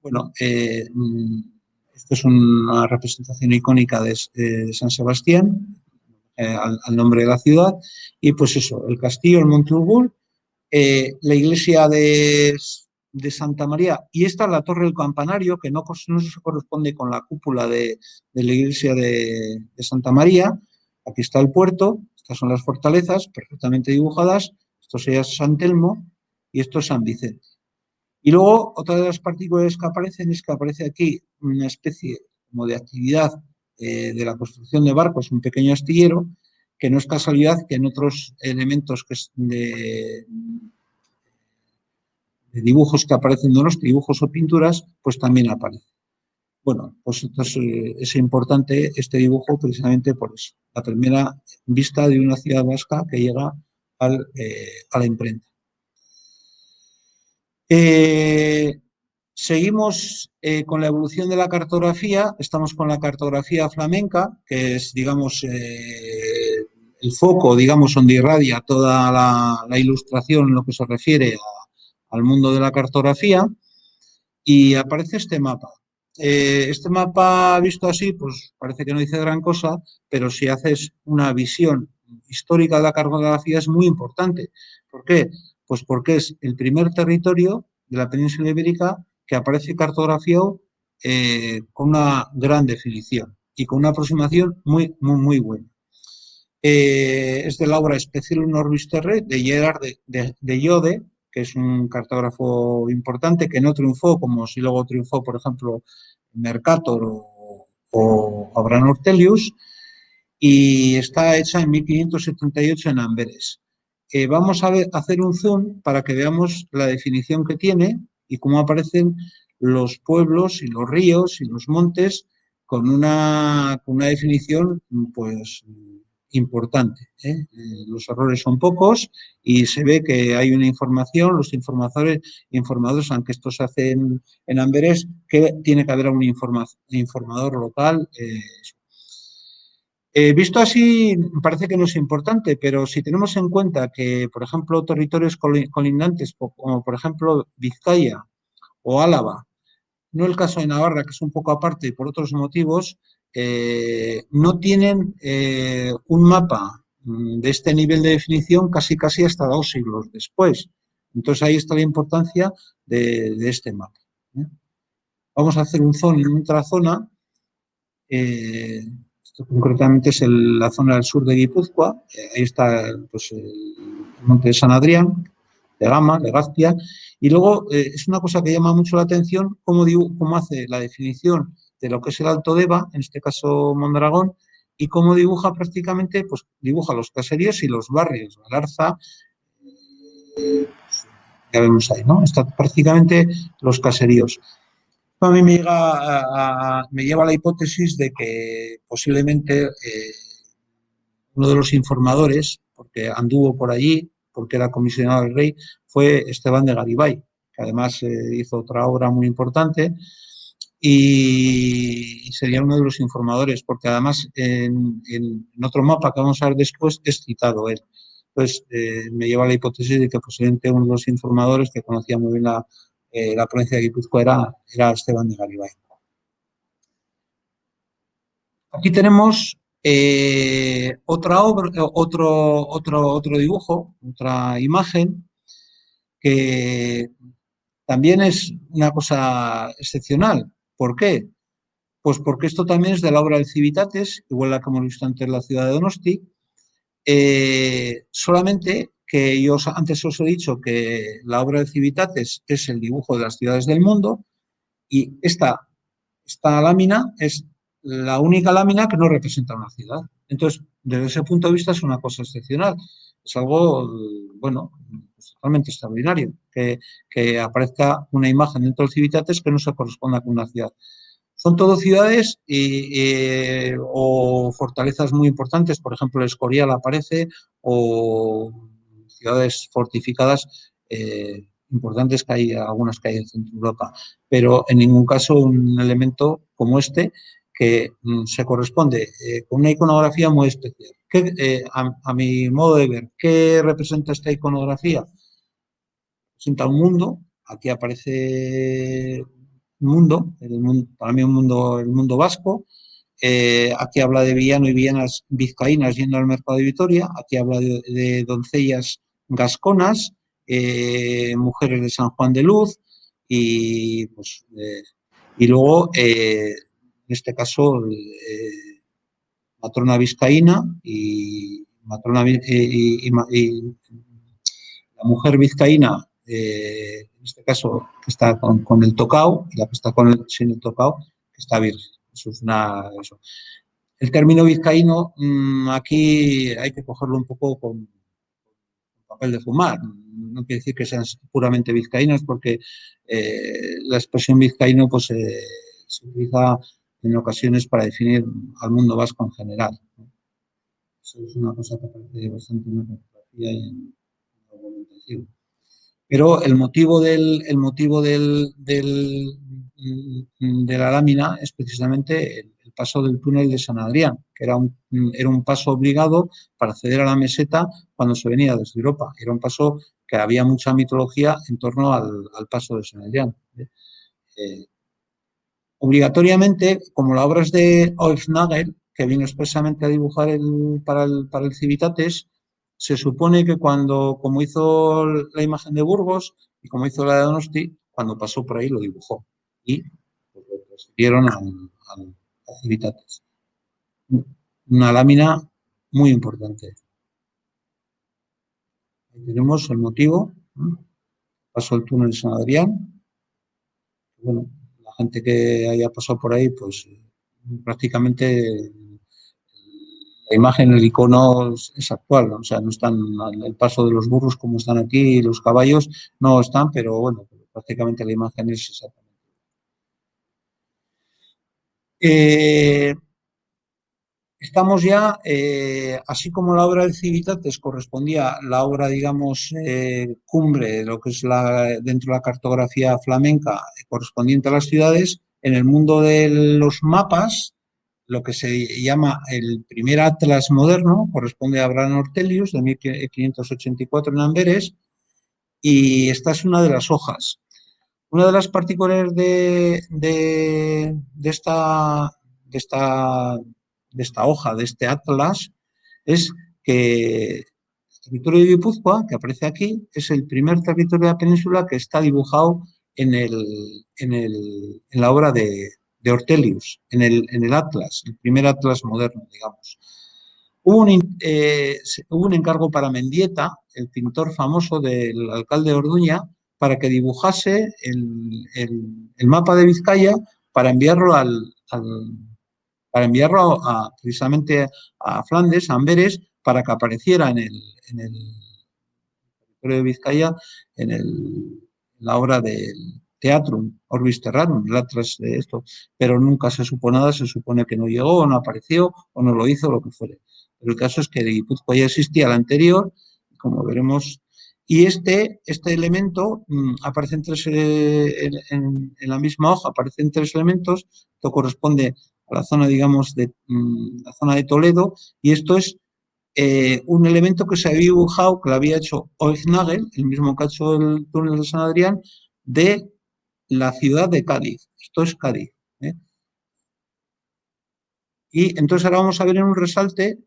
Bueno, esto es una representación icónica de San Sebastián, al nombre de la ciudad, y pues eso, el castillo, el Monte Urgul, la iglesia de Santa María, y esta es la torre del campanario, que no se corresponde con la cúpula de la iglesia de Santa María. Aquí está el puerto, estas son las fortalezas perfectamente dibujadas, esto sería San Telmo y esto es San Vicente. Y luego, otra de las particularidades que aparecen es que aparece aquí una especie como de actividad de la construcción de barcos, un pequeño astillero, que no es casualidad que en otros elementos de dibujos que aparecen de los dibujos o pinturas, pues también aparece. Bueno, pues entonces es importante este dibujo precisamente por eso, la primera vista de una ciudad vasca que llega a la imprenta. Seguimos con la evolución de la cartografía, estamos con la cartografía flamenca, que es, digamos, el foco, digamos, donde irradia toda la ilustración en lo que se refiere al mundo de la cartografía, y aparece este mapa. Este mapa visto así, pues parece que no dice gran cosa, pero si haces una visión histórica de la cartografía es muy importante. ¿Por qué? Pues porque es el primer territorio de la península ibérica que aparece cartografiado con una gran definición y con una aproximación muy, muy, muy buena. Es de la obra Specium Orbis Terrae de Gerard de Jode, que es un cartógrafo importante que no triunfó como si luego triunfó, por ejemplo, Mercator o Abraham Ortelius, y está hecha en 1578 en Amberes. Vamos a hacer un zoom para que veamos la definición que tiene y cómo aparecen los pueblos y los ríos y los montes con una definición pues importante. Los errores son pocos y se ve que hay una información, los informadores, aunque esto se hace en Amberes, que tiene que haber un informador local. Visto así, parece que no es importante, pero si tenemos en cuenta que, por ejemplo, territorios colindantes, como por ejemplo Vizcaya o Álava, no el caso de Navarra, que es un poco aparte y por otros motivos, no tienen un mapa de este nivel de definición casi hasta 2 siglos después. Entonces ahí está la importancia de este mapa. Vamos a hacer un zoom en otra zona. Esto concretamente es la zona del sur de Guipúzcoa. Ahí está pues, el monte de San Adrián, de Gama, de Gazpia. Y luego es una cosa que llama mucho la atención cómo hace la definición de lo que es el Alto Deva, en este caso Mondragón, y cómo dibuja prácticamente, pues dibuja los caseríos y los barrios. Galarza, ya vemos ahí, ¿no? Está prácticamente los caseríos. A mí me lleva a la hipótesis de que posiblemente uno de los informadores, porque anduvo por allí, porque era comisionado del rey, fue Esteban de Garibay, que además hizo otra obra muy importante, y sería uno de los informadores, porque además en otro mapa que vamos a ver después es citado él. Entonces, me lleva a la hipótesis de que posiblemente uno de los informadores que conocía muy bien la provincia de Guipúzcoa era Esteban de Garibay. Aquí tenemos otra obra, otro dibujo, otra imagen, que también es una cosa excepcional. ¿Por qué? Pues porque esto también es de la obra del Civitates, igual la que hemos visto antes en la ciudad de Donosti, solamente que yo antes os he dicho que la obra del Civitates es el dibujo de las ciudades del mundo, y esta lámina es la única lámina que no representa una ciudad. Entonces, desde ese punto de vista es una cosa excepcional. Es algo, bueno, pues totalmente extraordinario, que aparezca una imagen dentro del Civitates que no se corresponda con una ciudad. Son todo ciudades o fortalezas muy importantes, por ejemplo, el Escorial aparece, o ciudades fortificadas importantes que hay, algunas que hay en Centro Europa, pero en ningún caso un elemento como este que se corresponde con una iconografía muy especial. A mi modo de ver, ¿qué representa esta iconografía? Representa un mundo, aquí aparece mundo, para mí el mundo vasco. Aquí habla de villano y villanas vizcaínas yendo al mercado de Vitoria. Aquí habla de doncellas gasconas, mujeres de San Juan de Luz, y, pues, y luego, en este caso, matrona vizcaína y la mujer vizcaína, en este caso, que está con el tocao, y la que está sin el tocao, que está virgen. Eso es eso. El término vizcaíno, aquí hay que cogerlo un poco con papel de fumar. No quiere decir que sean puramente vizcaínos, porque la expresión vizcaíno pues, se utiliza en ocasiones para definir al mundo vasco en general. Eso es una cosa que aparece bastante en la fotografía y en la documentación. Pero de la lámina es precisamente el paso del túnel de San Adrián, que era un paso obligado para acceder a la meseta cuando se venía desde Europa. Era un paso que había mucha mitología en torno al paso de San Adrián. Obligatoriamente, como la obra es de Oefnagel, que vino expresamente a dibujar para el Civitates, se supone que como hizo la imagen de Burgos y como hizo la de Donosti, cuando pasó por ahí lo dibujó y pues, lo transfirieron al Civitates. Una lámina muy importante. Ahí tenemos el motivo, ¿no? Pasó el túnel de San Adrián. Bueno, la gente que haya pasado por ahí, pues prácticamente la imagen, el icono es actual, ¿no? O sea, no están el paso de los burros como están aquí, los caballos no están, pero bueno, prácticamente la imagen es exactamente. Estamos ya, así como la obra del Civitates correspondía a la obra, digamos, cumbre de lo que es dentro de la cartografía flamenca correspondiente a las ciudades, en el mundo de los mapas, lo que se llama el primer atlas moderno, corresponde a Abraham Ortelius, de 1584 en Amberes, y esta es una de las hojas. Una de las particularidades de esta, de esta hoja, de este atlas, es que el territorio de Guipúzcoa, que aparece aquí, es el primer territorio de la península que está dibujado en la obra de Ortelius, en el atlas, el primer atlas moderno, digamos. Hubo un encargo para Mendieta, el pintor famoso del alcalde de Orduña, para que dibujase el mapa de Vizcaya para enviarlo para enviarlo precisamente a Flandes, a Amberes, para que apareciera en el territorio de Vizcaya en la obra del Teatrum Orbis Terrarum, el atlas de esto, pero nunca se supo nada, se supone que no llegó, o no apareció, o no lo hizo, lo que fuere. Pero el caso es que de Guipúzcoa ya existía la anterior, como veremos, Y este elemento aparece en la misma hoja, aparecen tres elementos. Esto corresponde a la zona, digamos, de la zona de Toledo, y esto es un elemento que se había dibujado, que lo había hecho Oegnagel, el mismo que ha hecho el túnel de San Adrián, de la ciudad de Cádiz. Esto es Cádiz. Y entonces ahora vamos a ver en un resalte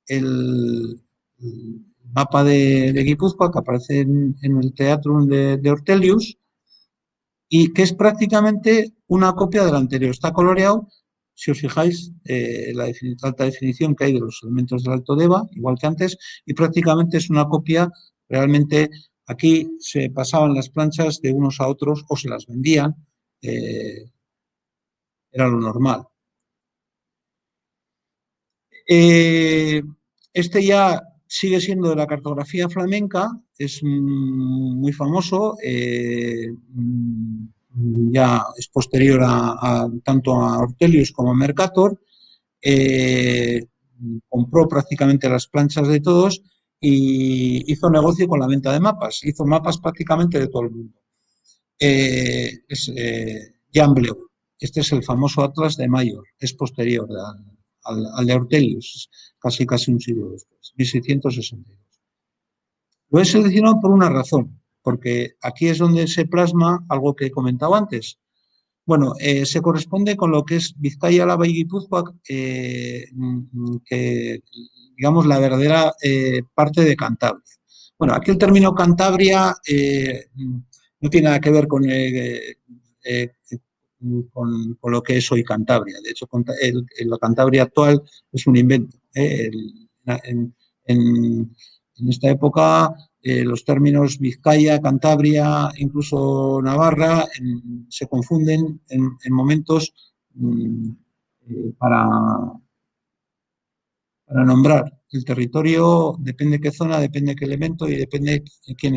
el mapa de Guipúzcoa que aparece en el Teatro de Ortelius, y que es prácticamente una copia del anterior. Está coloreado, si os fijáis, la alta definición que hay de los elementos del Alto Deva, igual que antes, y prácticamente es una copia. Realmente aquí se pasaban las planchas de unos a otros o se las vendían, era lo normal. Este ya sigue siendo de la cartografía flamenca, es muy famoso, ya es posterior tanto a Ortelius como a Mercator. eh, Compró prácticamente las planchas de todos y hizo negocio con la venta de mapas, hizo mapas prácticamente de todo el mundo. Es Jan Bleu. Este es el famoso Atlas de Mayor, es posterior al de Ortelius, casi un siglo después, 1662. Lo he seleccionado por una razón, porque aquí es donde se plasma algo que he comentado antes. Bueno, se corresponde con lo que es Vizcaya, Álava y Guipúzcoa, que digamos la verdadera parte de Cantabria. Bueno, aquí el término Cantabria no tiene nada que ver eh, con lo que es hoy Cantabria. De hecho, la Cantabria actual es un invento. En, en, en esta época los términos Vizcaya, Cantabria, incluso Navarra, se confunden en momentos para, para nombrar. El territorio depende de qué zona, depende de qué elemento y depende de quién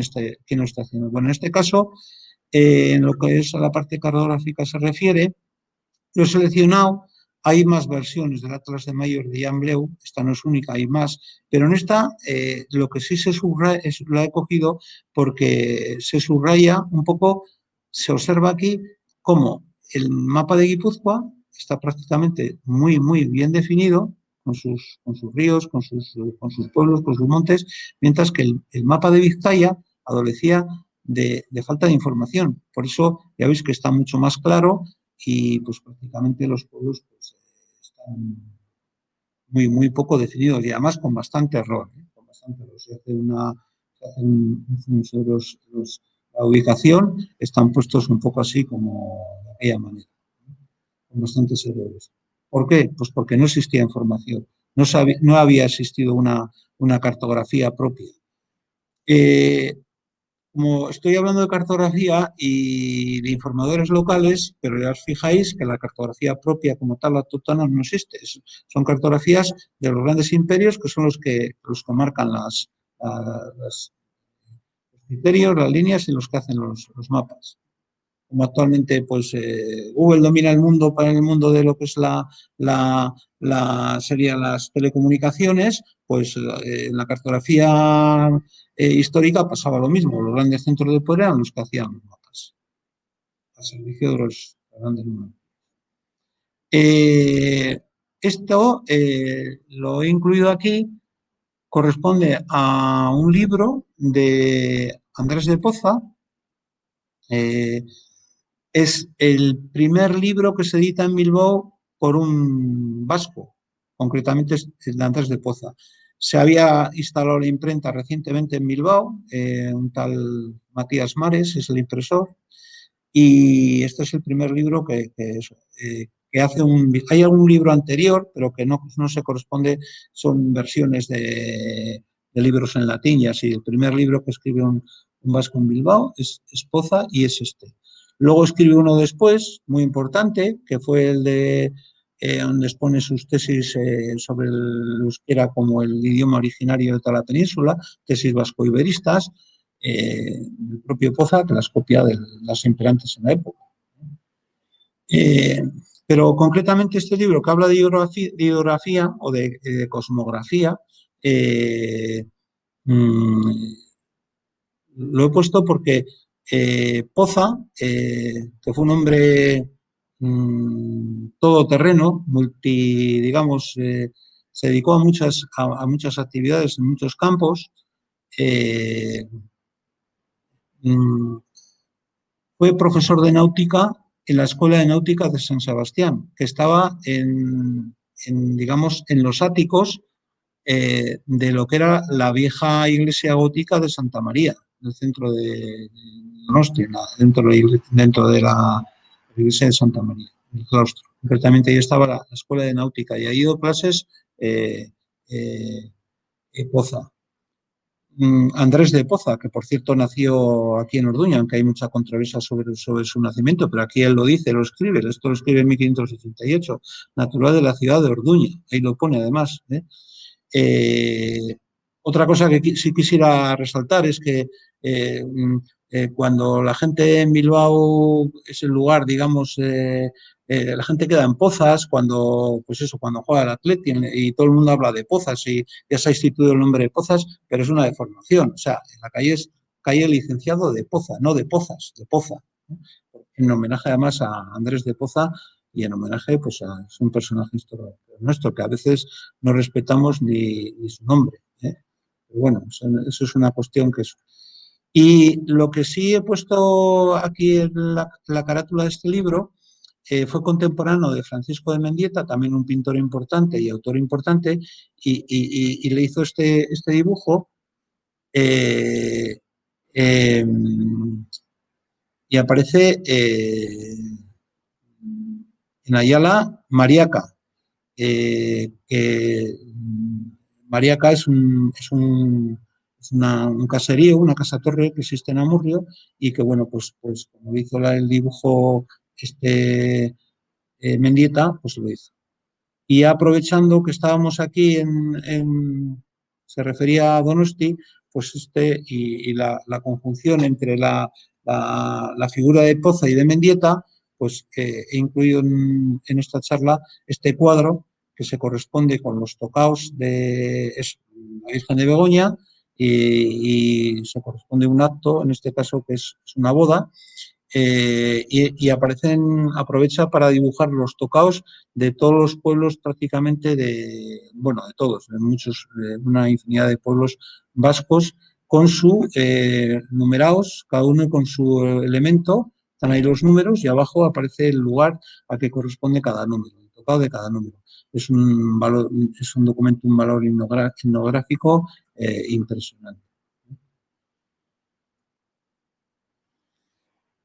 lo está haciendo. Bueno, en este caso, en lo que es a la parte cartográfica se refiere, lo he seleccionado. Hay más versiones del Atlas de Mayor de Jan Bleu, esta no es única, hay más, pero en esta lo que sí se subraya, la he cogido porque se subraya un poco, se observa aquí cómo el mapa de Guipúzcoa está prácticamente muy bien definido, con sus ríos, con sus pueblos, con sus montes, mientras que el mapa de Vizcaya adolecía de falta de información. Por eso ya veis que está mucho más claro y pues prácticamente los pueblos pues, están muy poco definidos y además con bastante error. Con bastante error. La ubicación, están puestos un poco así como de aquella manera, con bastantes errores. ¿Por qué? Pues porque no existía información, no había existido una cartografía propia. Como estoy hablando de cartografía y de informadores locales, pero ya os fijáis que la cartografía propia como tal, autóctona, no existe. Son cartografías de los grandes imperios que son los que marcan los criterios, las líneas y los que hacen los mapas. Como actualmente pues Google domina el mundo para el mundo de lo que es serían las telecomunicaciones, pues en la cartografía histórica pasaba lo mismo. Los grandes centros de poder eran los que hacían los mapas al servicio de los grandes números. Esto lo he incluido aquí, corresponde a un libro de Andrés de Poza. Es el primer libro que se edita en Bilbao por un vasco, concretamente es el de Andrés de Poza. Se había instalado la imprenta recientemente en Bilbao, un tal Matías Mares es el impresor, y este es el primer libro que hace Hay algún libro anterior, pero que no se corresponde, son versiones de libros en latín y así. El primer libro que escribe un vasco en Bilbao es Poza y es este. Luego escribe uno después, muy importante, que fue el de donde expone sus tesis sobre el euskera como el idioma originario de toda la península, tesis vasco-iberistas, el propio Poza, que las copia de las imperantes en la época. Eh, pero concretamente este libro que habla de hidrografía o de cosmografía, Lo he puesto porque Poza, que fue un hombre todoterreno, digamos, se dedicó a muchas actividades en muchos campos. eh, mm, Fue profesor de náutica en la Escuela de Náutica de San Sebastián, que estaba digamos, en los áticos de lo que era la vieja iglesia gótica de Santa María, del centro de Donosti, dentro de la iglesia de Santa María, el claustro. Concretamente ahí estaba la escuela de náutica y ha ido clases eh, eh, Poza. Andrés de Poza, que por cierto nació aquí en Orduña, aunque hay mucha controversia sobre su nacimiento, pero aquí él lo dice, lo escribe, esto lo escribe en 1588, natural de la ciudad de Orduña, ahí lo pone además. Eh, Otra cosa que sí quisiera resaltar es que cuando la gente en Bilbao es el lugar, digamos, la gente queda en Pozas cuando, pues eso, cuando juega el Atleti y todo el mundo habla de Pozas y ya se ha instituido el nombre de Pozas, pero es una deformación. O sea, la calle es calle Licenciado de Poza, no de Pozas, de Poza. ¿No? En homenaje además a Andrés de Poza y en homenaje pues a un personaje histórico nuestro que a veces no respetamos ni su nombre. ¿Eh? Pero bueno, eso es una cuestión que es. Y lo que sí he puesto aquí en la carátula de este libro fue contemporáneo de Francisco de Mendieta, también un pintor importante y autor importante, y le hizo este dibujo eh, eh, y aparece en Ayala Mariaca. Que Mariaca es un caserío, una casa-torre que existe en Amurrio y que, bueno, pues como hizo el dibujo Mendieta, pues lo hizo. Y aprovechando que estábamos aquí se refería a Donosti, pues la conjunción entre la figura de Poza y de Mendieta, pues he incluido en esta charla este cuadro que se corresponde con los tocaos de la Virgen de Begoña y se corresponde a un acto, en este caso que es una boda, aprovecha para dibujar los tocaos de todos los pueblos prácticamente bueno, de todos, de una infinidad de pueblos vascos con su numerados, cada uno con su elemento, están ahí los números y abajo aparece el lugar a que corresponde cada número, el tocado de cada número. Es un documento, un valor etnográfico impresionante.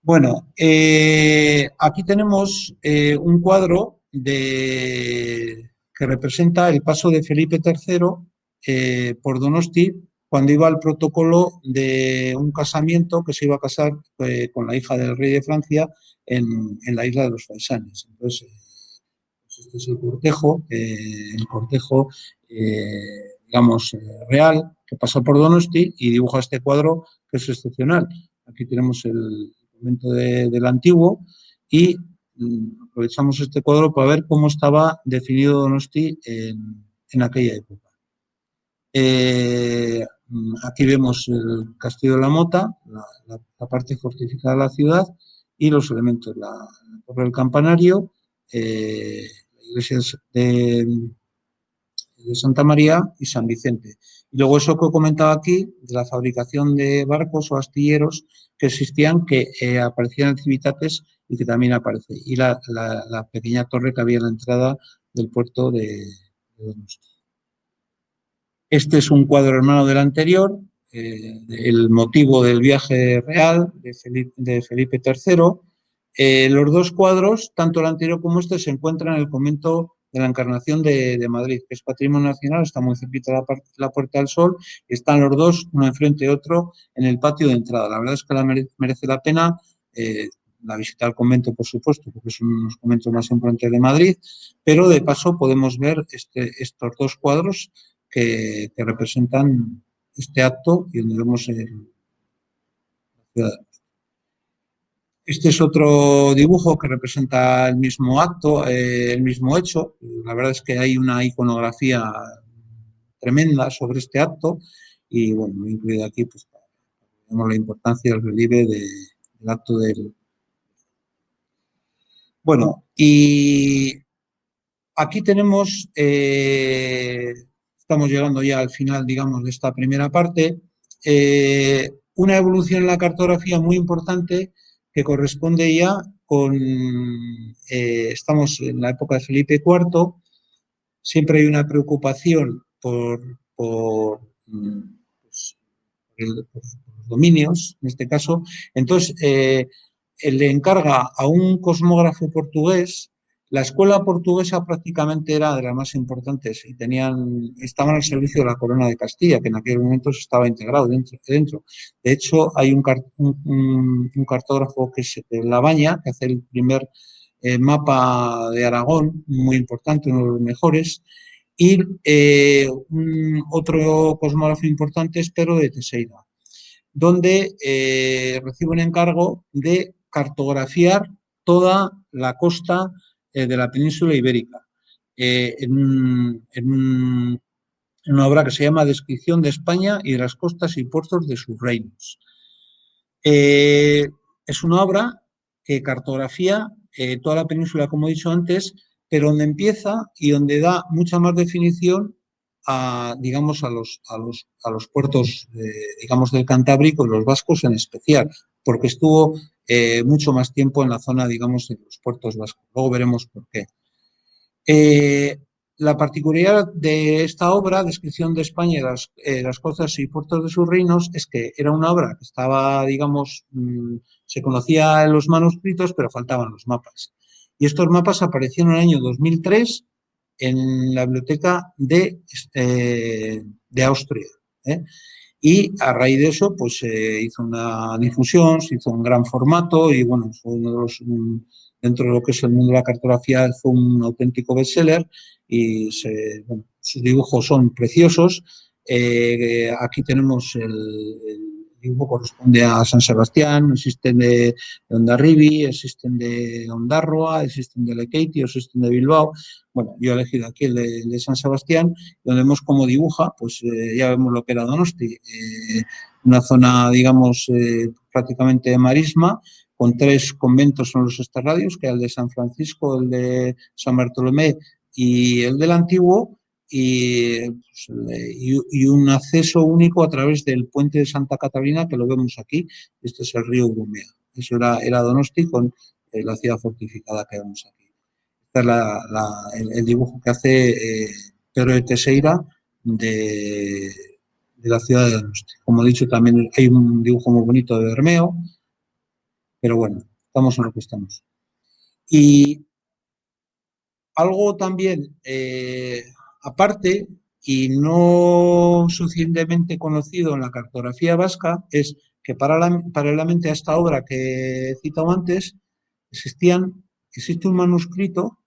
Bueno, aquí tenemos un cuadro que representa el paso de Felipe III por Donosti cuando iba al protocolo de un casamiento que se iba a casar con la hija del rey de Francia en la isla de los Faisanes. Entonces, pues este es el cortejo digamos, real que pasa por Donosti y dibuja este cuadro que es excepcional. Aquí tenemos el momento del antiguo y aprovechamos este cuadro para ver cómo estaba definido Donosti en aquella época. Aquí vemos el Castillo de la Mota, la parte fortificada de la ciudad y los elementos, la torre del campanario, la iglesia de Santa María y San Vicente. Y luego eso que he comentado aquí, de la fabricación de barcos o astilleros que existían, que aparecían en Civitates y que también aparece. Y la pequeña torre que había en la entrada del puerto de Donosti. Este es un cuadro hermano del anterior, el motivo del viaje real de Felipe III. Los dos cuadros, tanto el anterior como este, se encuentran en el convento de la Encarnación de Madrid, que es patrimonio nacional, está muy cerquita de la Puerta del Sol, y están los dos, uno enfrente de otro, en el patio de entrada. La verdad es que merece la pena la visita al convento, por supuesto, porque son unos conventos más importantes de Madrid, pero de paso podemos ver estos dos cuadros que representan este acto y donde vemos la ciudad. Este es otro dibujo que representa el mismo acto, el mismo hecho. La verdad es que hay una iconografía tremenda sobre este acto y bueno, me he incluido aquí pues, para Vemos la importancia del relieve del acto del... Bueno, y aquí tenemos, estamos llegando ya al final, digamos, de esta primera parte, una evolución en la cartografía muy importante que corresponde ya con, estamos en la época de Felipe IV, siempre hay una preocupación pues, por los dominios, en este caso. Entonces, le encarga a un cosmógrafo portugués. La escuela portuguesa prácticamente era de las más importantes y estaban al servicio de la corona de Castilla, que en aquel momento estaba integrado dentro. De hecho, hay un cartógrafo que es Labaña, que hace el primer mapa de Aragón, muy importante, uno de los mejores, y otro cosmógrafo importante es Pedro de Teseira, donde recibe un encargo de cartografiar toda la costa de la península ibérica, en una obra que se llama Descripción de España y de las costas y puertos de sus reinos. Es una obra que cartografía toda la península, como he dicho antes, pero donde empieza y donde da mucha más definición digamos, a los puertos, digamos, del Cantábrico y los vascos en especial, porque estuvo mucho más tiempo en la zona, digamos, de los puertos vascos. Luego veremos por qué. La particularidad de esta obra, Descripción de España y las costas y puertos de sus reinos, es que era una obra que estaba, digamos, se conocía en los manuscritos, pero faltaban los mapas. Y estos mapas aparecieron en el año 2003 en la biblioteca de Austria. Y a raíz de eso, pues se hizo una difusión, se hizo un gran formato y bueno, fue uno de los, dentro de lo que es el mundo de la cartografía, fue un auténtico bestseller y bueno, sus dibujos son preciosos. Aquí tenemos el dibujo corresponde a San Sebastián, existen de Hondarribia, existen de Ondarroa, existen de Lekeitio, existen de Bilbao. Bueno, yo he elegido aquí el de San Sebastián, donde vemos cómo dibuja, pues ya vemos lo que era Donosti, una zona, digamos, prácticamente de marisma, con 3 conventos en los extrarradios, que es el de San Francisco, el de San Bartolomé y el del Antiguo, y un acceso único a través del puente de Santa Catalina, que lo vemos aquí. Este es el río Urumea. Eso era Donosti con la ciudad fortificada que vemos aquí. Este es el dibujo que hace Pedro de Teseira de la ciudad de Donosti. Como he dicho, también hay un dibujo muy bonito de Bermeo, pero bueno, estamos en lo que estamos. Y algo también aparte y no suficientemente conocido en la cartografía vasca es que paralelamente a esta obra que he citado antes, existe un manuscrito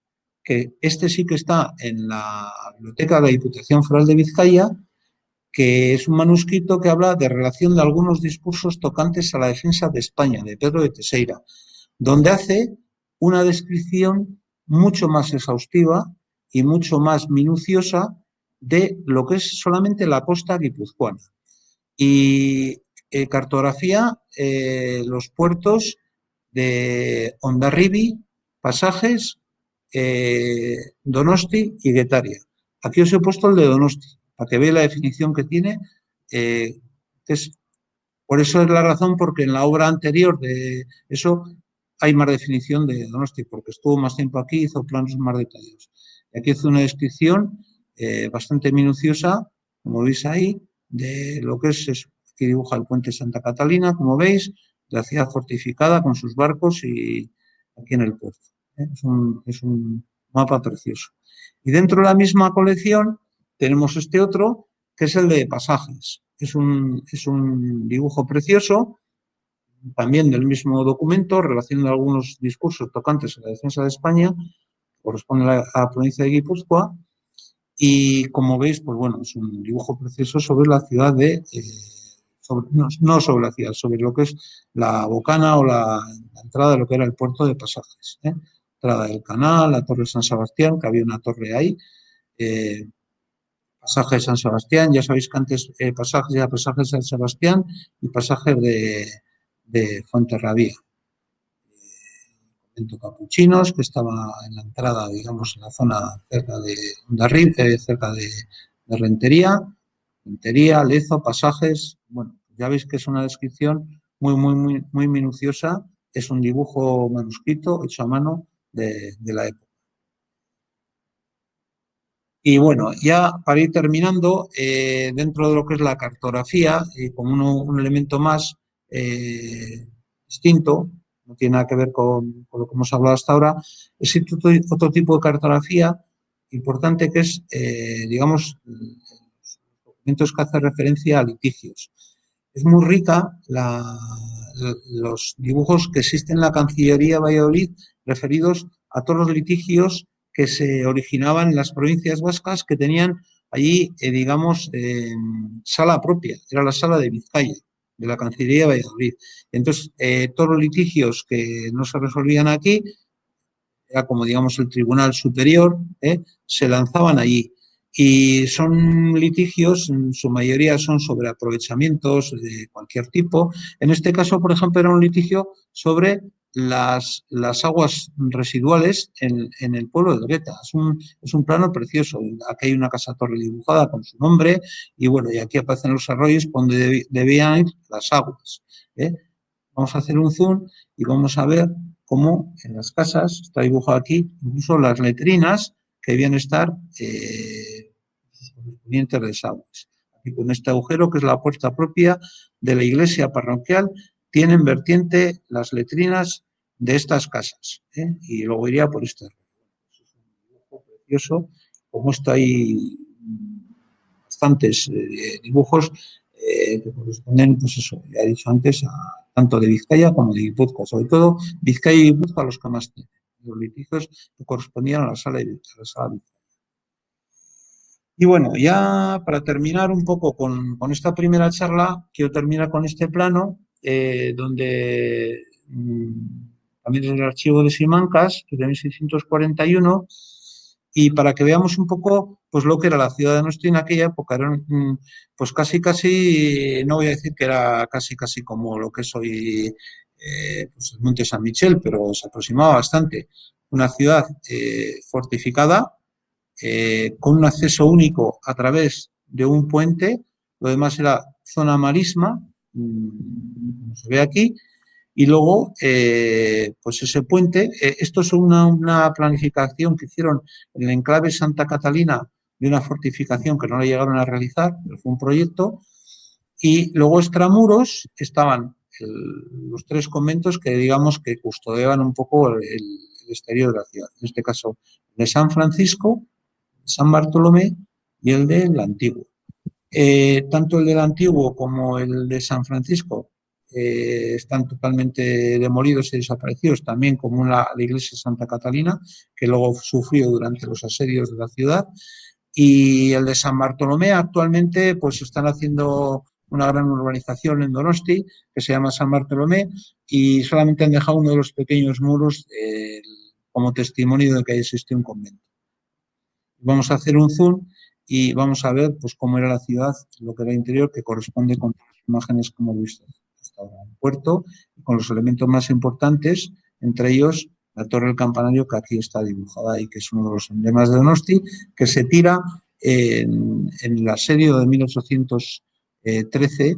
que este sí que está en la biblioteca de la Diputación Foral de Vizcaya, que es un manuscrito que habla de relación de algunos discursos tocantes a la defensa de España, de Pedro de Teseira, donde hace una descripción mucho más exhaustiva y mucho más minuciosa de lo que es solamente la costa guipuzcoana. Y cartografía los puertos de Hondarribia, Pasajes, Donosti y Guetaria. Aquí os he puesto el de Donosti, para que veáis la definición que tiene. Por eso es la razón porque en la obra anterior de eso hay más definición de Donosti, porque estuvo más tiempo aquí y hizo planos más detallados. Y aquí hizo una descripción bastante minuciosa, como veis ahí, de lo que es, aquí dibuja el puente Santa Catalina, como veis, la ciudad fortificada con sus barcos y aquí en el puerto. Es un mapa precioso. Y dentro de la misma colección tenemos este otro, que es el de Pasajes. Es un dibujo precioso, también del mismo documento, relacionando algunos discursos tocantes a la defensa de España, corresponde a la provincia de Guipúzcoa, y como veis, pues bueno, es un dibujo precioso sobre la ciudad no sobre la ciudad, sobre lo que es la bocana o la entrada de lo que era el puerto de Pasajes. Entrada del canal, la torre de San Sebastián, que había una torre ahí, Pasaje de San Sebastián, ya sabéis que antes pasajes era pasaje de San Sebastián y pasaje de Fuenterrabía. Convento Capuchinos, que estaba en la entrada, digamos, en la zona cerca de Rentería, Lezo, pasajes. Bueno, ya veis que es una descripción muy minuciosa. Es un dibujo manuscrito hecho a mano de la época. Y bueno, ya para ir terminando, dentro de lo que es la cartografía, como un elemento más distinto, no tiene nada que ver con lo que hemos hablado hasta ahora, existe otro tipo de cartografía importante que es, digamos, los documentos que hacen referencia a litigios. Es muy rica los dibujos que existen en la Cancillería de Valladolid referidos a todos los litigios que se originaban en las provincias vascas que tenían allí, digamos, sala propia, era la sala de Vizcaya, de la Cancillería de Valladolid. Entonces, todos los litigios que no se resolvían aquí, era como, digamos, el Tribunal Superior, se lanzaban allí. Y son litigios, en su mayoría son sobre aprovechamientos de cualquier tipo. En este caso, por ejemplo, era un litigio sobre las aguas residuales en el pueblo de Greta. Es un plano precioso. Aquí hay una casa-torre dibujada con su nombre y bueno, y aquí aparecen los arroyos donde debían ir las aguas. ¿eh? Vamos a hacer un zoom y vamos a ver cómo en las casas, está dibujado aquí, incluso las letrinas que debían estar correspondientes de desagües. Aquí con este agujero, que es la puerta propia de la iglesia parroquial, tienen vertiente las letrinas de estas casas. Y luego iría por este arroyo. Es un dibujo precioso. Como esto hay bastantes dibujos que corresponden, pues eso, ya he dicho antes, tanto de Vizcaya como de Guipúzcoa, sobre todo Vizcaya y Guipúzcoa los que más tienen, los litigios que correspondían a la sala de Vizcaya. Y bueno, ya para terminar un poco con esta primera charla, quiero terminar con este plano, donde también es el archivo de Simancas, que es de 1641, y para que veamos un poco pues lo que era la ciudad de Donosti en aquella época, era pues casi, no voy a decir que era casi como lo que es hoy pues el Monte San Michel, pero se aproximaba bastante. Una ciudad fortificada, con un acceso único a través de un puente, lo demás era zona marisma, como se ve aquí, y luego, pues ese puente, esto es una planificación que hicieron en el enclave Santa Catalina de una fortificación que no la llegaron a realizar, pero fue un proyecto, y luego extramuros estaban los tres conventos que digamos que custodiaban un poco el exterior de la ciudad, en este caso de San Francisco, San Bartolomé y el del Antiguo. Tanto el del Antiguo como el de San Francisco están totalmente demolidos y desaparecidos, también como la iglesia de Santa Catalina, que luego sufrió durante los asedios de la ciudad. Y el de San Bartolomé actualmente pues están haciendo una gran urbanización en Donosti que se llama San Bartolomé y solamente han dejado uno de los pequeños muros como testimonio de que ahí existe un convento. Vamos a hacer un zoom y vamos a ver pues cómo era la ciudad, lo que era el interior, que corresponde con las imágenes que hemos visto hasta ahora. El puerto, con los elementos más importantes, entre ellos la torre del campanario que aquí está dibujada y que es uno de los emblemas de Donosti, que se tira en el asedio de 1813,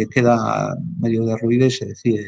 queda medio derruido y se decide